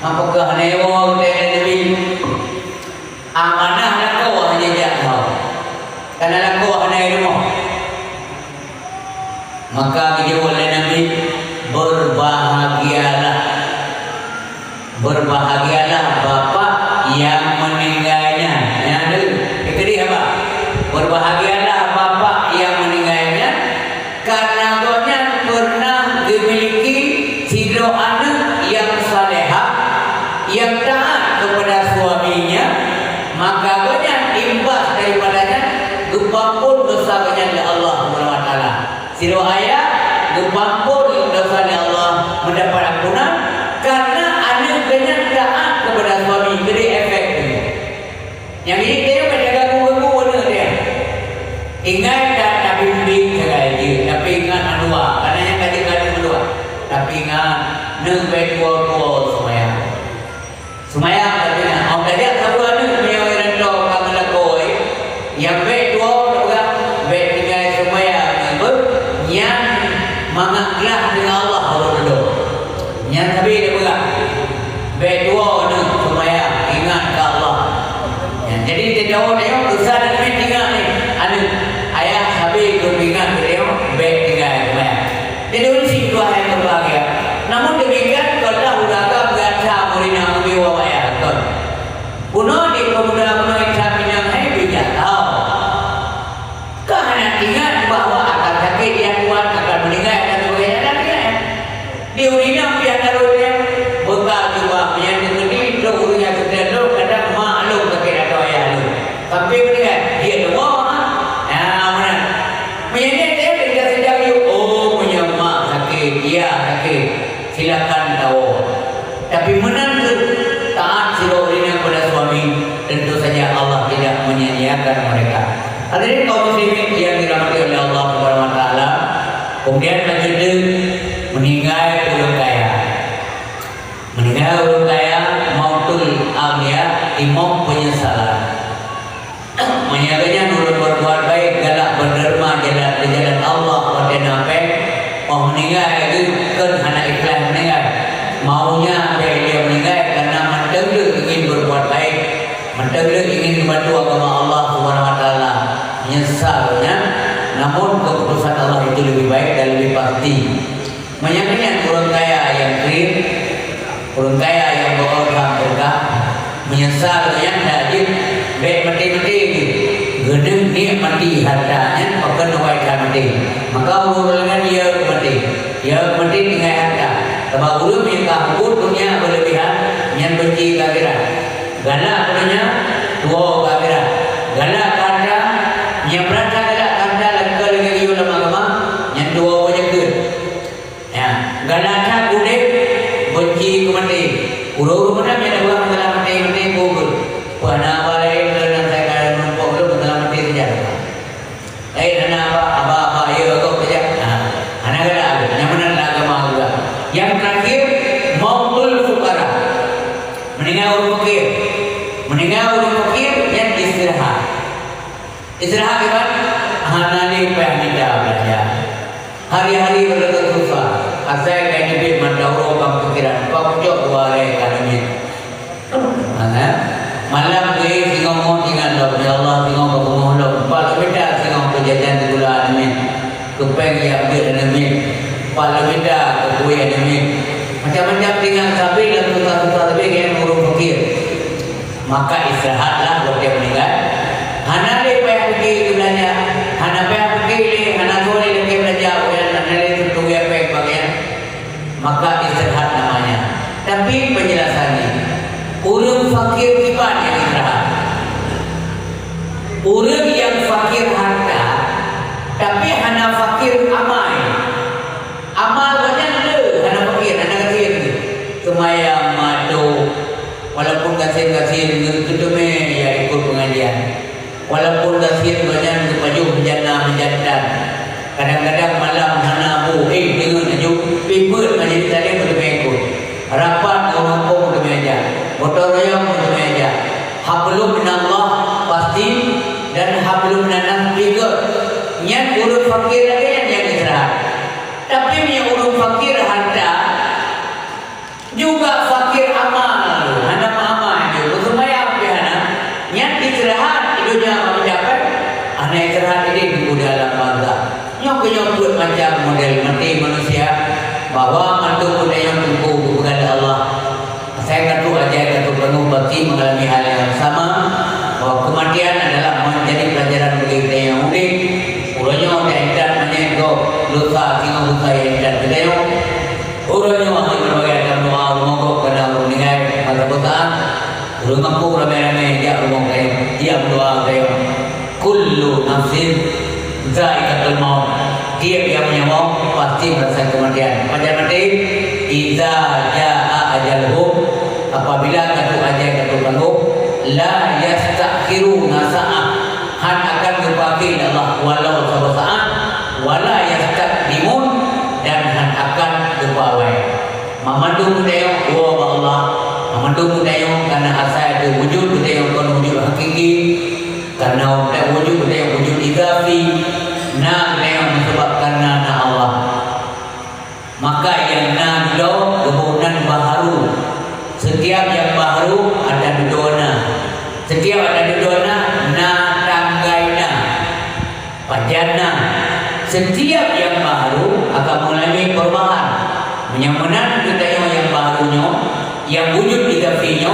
Apakah newo dari Nabi amanah lakau hanya jatuh, karena lakau hanya ilmu. Maka dia oleh Nabi berbahagialah bapa yang meninggalnya. Yang ada, kedih apa? Berbahagialah bapa yang meninggalnya. Karena dia pernah dimiliki hidro anak yang salehah, yang taat kepada suaminya, maka dia imbas daripadanya gepampun dosanya oleh Allah Subhanahu wa taala. Hidro ayat gepampun dosanya Allah mendapat ampunan karena anak dia taat kepada suami. Jadi efek ini. Yang ini dia menjaga guru-guru dia. Ingat tak tapi bimbing sekali, tapi ingat dua, karena yang tadi dua. Tapi ingat nembek dua semaya katanya. Orang tadi tahu ada yang rendo kamu lakoi, yang bek dua juga bek dengan semaya yang mengaklah dengan Allah dulu. Yang tapi dia juga bek dua ni semaya ingat ke Allah. Jadi dia jauh dia besar dan tinggal ni ada. Ayah habis berpingat beliau baik dengan semaya. Jadi unsur dua yang berbahagia. Namun demikian kalau udah berkata mulina ambil ayah kan. Puno di pemuda puno examinan hai bijak tahu. Karena ingat bahawa akan sakit yang kuat akan meninggal dan sebagainya dan dia. Di urina biar taruhnya bekal juga yang gede itu urunya sedang kadang maklum sakit atau ayah lu. silakan tahu. Tapi menantu taat sirorina kepada suami, tentu saja Allah tidak menyia-nyiakan mereka. Hadirin kaum muslimin yang dirahmati oleh Allah Subhanahu wa taala, kemudian lanjut meninggal ulun kaya. Meninggal ulun kaya mautul aghnia, imam penyesalan. Menyaganya ulun berbuat baik, galak berderma jalan di jalan Allah pada nape. Oh meninggal itu kan hana ikhlas meninggal. Maunya dia meninggal karena mentengge ingin berbuat baik, mentengge ingin membantu agama Allah Subhanahu wa taala. Menyesalnya, namun keputusan Allah itu lebih baik dan lebih pasti. Menyangkanya orang kaya yang clear, orang kaya yang berorang berkah, menyesalnya dajin baik mati-mati gedeng ni mati hartanya pakai nawaikan mati. Maka urulan dia mati, dia mati tinggal harta. Sebab ulum yang kabur dunia berlebihan, yang benci kafiran. Galak punya dua kafiran. Galak kanda, yang berada galak kanda lagi lagi dalam agama, yang dua wajah ke. Ya, galak tak kudet benci kemati. Ulu mana yang dua masalah mati kubur. Wana balai dan saya kaya numpuk lu masalah mati saja. Nana apa ya kau saja. Anak galak, yang mana agama juga. Yang terakhir mautul fuqara, meninggal orang fakir. Meninggal orang fakir yang istirahat. Istirahat kan? Hanani pahmida belajar. Hari-hari berlaku susah. Asal kain hidup mendaur orang pikiran. Kau cok walai kanami. Malam ke singong mau tinggal dok. Ya Allah singong berkumur dok. Pak beda singong perjalanan gula anami. Kepeng yang beranami. Pala beda kue anemi macam-macam tinggal sapi dan susah-susah tapi yang urung fakir, maka istirahatlah buat dia meninggal. Hana le payah pergi belanja, hana payah pergi le, hana boleh lagi belanja, hana le tutup ya payah bagian, maka istirahat namanya. Tapi penjelasannya, urung fakir kiban yang istirahat, urung yang fakir harta, tapi hana fakir amai. Amal banyak le, anak fakir, anak kecil, semayang madu, walaupun kecil ketemu ya ikut pengajian, walaupun kecil banyak kepaju menjana. Kadang-kadang malam hanabu, dengan ajuk piput majlis tadi ketemu ikut, rapat orang pun ketemu aja, motor royong ketemu aja, hablum minallah pasti dan hablum minanas juga. Yang urut fakir lagi yang istirahat. Tapi punya urung fakir harta juga fakir amal, hana amal juga semaya pihana yang istirahat hidupnya mencapai anak istirahat ini di dalam bangsa nyok macam model mati manusia bahwa mantu budaya tunggu kepada Allah. Saya katu aja katu penuh bakti mengalami hal yang sama, bahwa kematian adalah menjadi pelajaran bagi kita yang unik. Urangnya tidak menyengkok lusa tinggal lusa yang tidak berdaya. Urangnya masih berbagai macam doa mengokok pada meninggal pada kotaan. Urang mampu ramai-ramai dia rumah kayu, dia berdoa kayu. Kullu nafsin zaikatul maut. Tiap yang menyawa pasti merasakan kematian. Macam mati, idza jaa ajaluhum, apabila katu ajal katu tangguh, la yastakhiruna sa'ah. Han akan berbagi Allah walau satu saat, wala yastaqdimun dan han akan berbawai. Memandu budaya Allah, memandu budaya karena asal ada wujud budaya kan wujud hakiki, karena wujud budaya wujud idafi, na budaya menyebabkan na Allah. Maka yang na dulu kebunan baharu. Setiap yang baharu ada dudona. Setiap ada dudona na Pajana. Setiap yang baru akan mengalami perubahan. Menyamanan kita yang barunya, yang wujud di dalamnya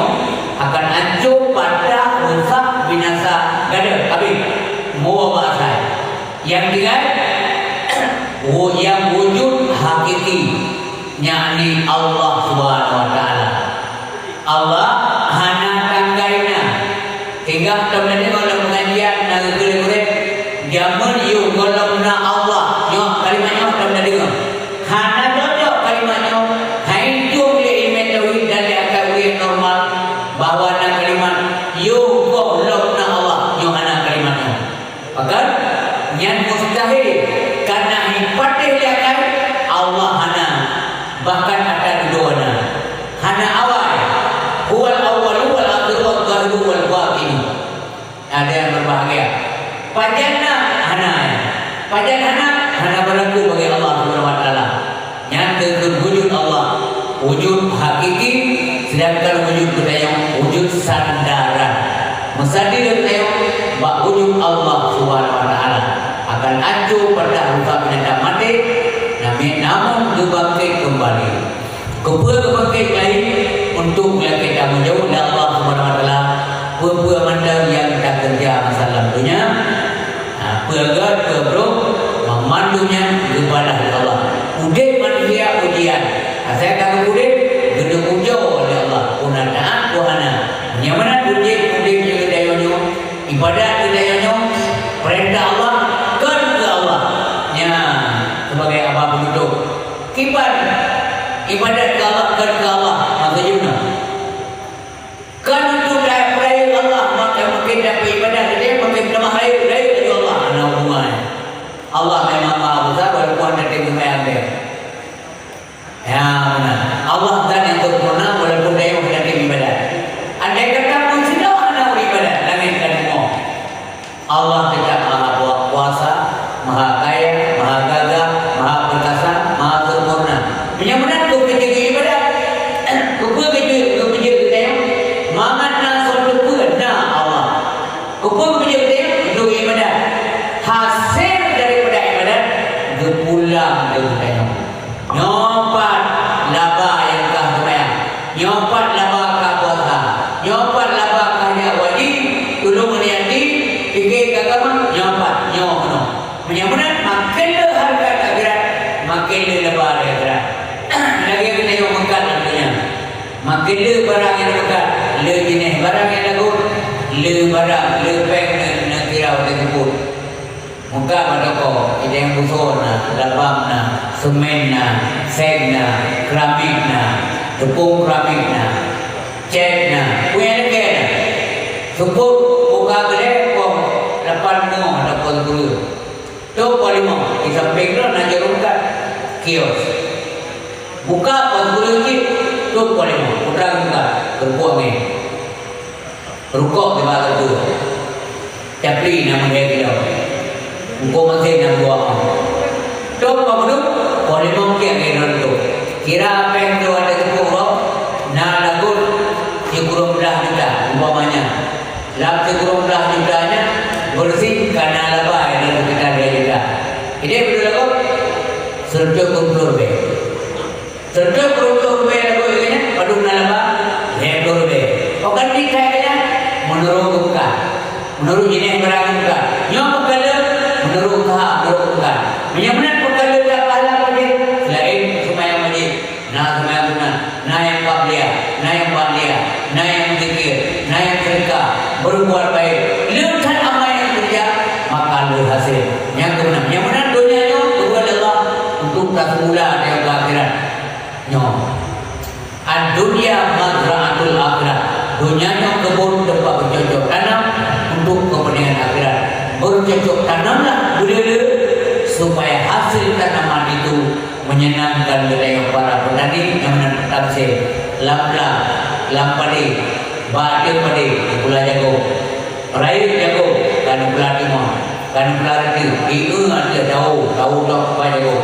akan hancur, pada rusak, binasa. Gada, habis. Mau bahasa. Yang tinggal, yang wujud hakiki, yakni Allah Subhanahu Wa Taala. Allah hana tanggaina. Tinggal teman-teman dalam pengajian negeri Jamun yu golongna Allah. Yo kalimatnya sudah dengar. Hana cocok kalimatnya. Hai Pajanna hana. Pajan hana berlaku bagi Allah Subhanahu wa taala. Nyata wujud Allah, wujud hakiki, sedangkan wujud budaya wujud sandaran. Musadir budaya bak wujud Allah Subhanahu wa taala akan hancur pada rupa binatang mati, namun dibangkit kembali. Kebangkit lain untuk melakukan tanggungjawab dari Allah Subhanahu wa taala. Pua mandang yang tak kerja masalah dunia, pegat bro, memandunya kepada Allah. Udah manusia ujian, saya kata udah gede ujau oleh Allah. Una taat Tuhana, nyaman ujian juga dayonyo, ibadat dayonyo, perintah Allah kan ke Allah. Nya sebagai apa begitu? Kibat ibadat ke Allah kan ke Allah maksudnya. Kan itu dari Allah maka mungkin dapat ibadat dia mungkin lemah dari Allah. Ana hubungan. Allah memang Maha Besar walaupun ada di bumi ada. Ya benar. Allah dan yang sempurna walaupun dia ada di ibadat. Andai kata pun sudah ada ibadat langit dan bumi. Allah tetap Maha Kuasa, Maha Kaya, Maha Gagah, Maha Perkasa, Maha Sempurna. Benar-benar tu menjaga ibadat. Kupu menjaga kita. Mana suatu pernah Allah. Kupu menjaga untuk ibadat. Hasil daripada ibadat berpulang daripadanya. Nyopat laba yang kah sembahyang, nyopat laba kah puasa, nyopat laba kah dia wajib, tolong niati, fikir agama, nyopat nyono. Benar-benar makin le harga akhirat, makin le laba akhirat. Lagi kita yang mengkat nantinya. Makin le barang yang mengkat, le jenis barang yang lagu, le barang, le peng nak kira oleh kubur. Muka pada kau, ini yang busur na, labam na, semen na, seng na, keramik na, tepung keramik na, cat na, punya lagi na. Suput muka gede kau, lapan mo, dapat guru. Tu polimo, di samping tu nak jerumkan kios. Buka pas guru ni, tu polimo, putra muka, berbuat ni. Rukuk di bawah tu, capli nama dia kita. Engkau masih nak buat apa? Dok kamu dok, boleh mungkin kita dok. Kira apa yang tu ada sepuluh, nak lagu sekurang belah juta, umpamanya. Lap sekurang belah jutanya bersih karena laba yang kita dia juta. Ini betul lagu serta kumplur be. Serta kumplur be lagu ini, padu nalaba, hektor be. Okan ni kayaknya menurut buka, menurut jenis barang buka. Nyok kalau menurut usaha, menyambat perkara dah pahala pada selain semayang majid, semayang sunnah, yang qabliyah, yang ba'diyah, yang zikir, yang sedekah, berbuat baik, lekat amal yang kerja, maka ada hasil. Yang kebenar, yang benar dunianya kepada Allah untuk tak semula yang ke akhirat. Ad-dunya mazra'atul akhirat. Dunianya kebun tempat bercocok tanam untuk kepentingan akhirat. Bercocok tanamlah budaya supaya hasil tanaman itu menyenangkan wilayah para petani yang menanam hasil. Lampadi, badir padi, pula jago, raih jago, kan pula timah, kan pula itu ada tahu tak apa jago.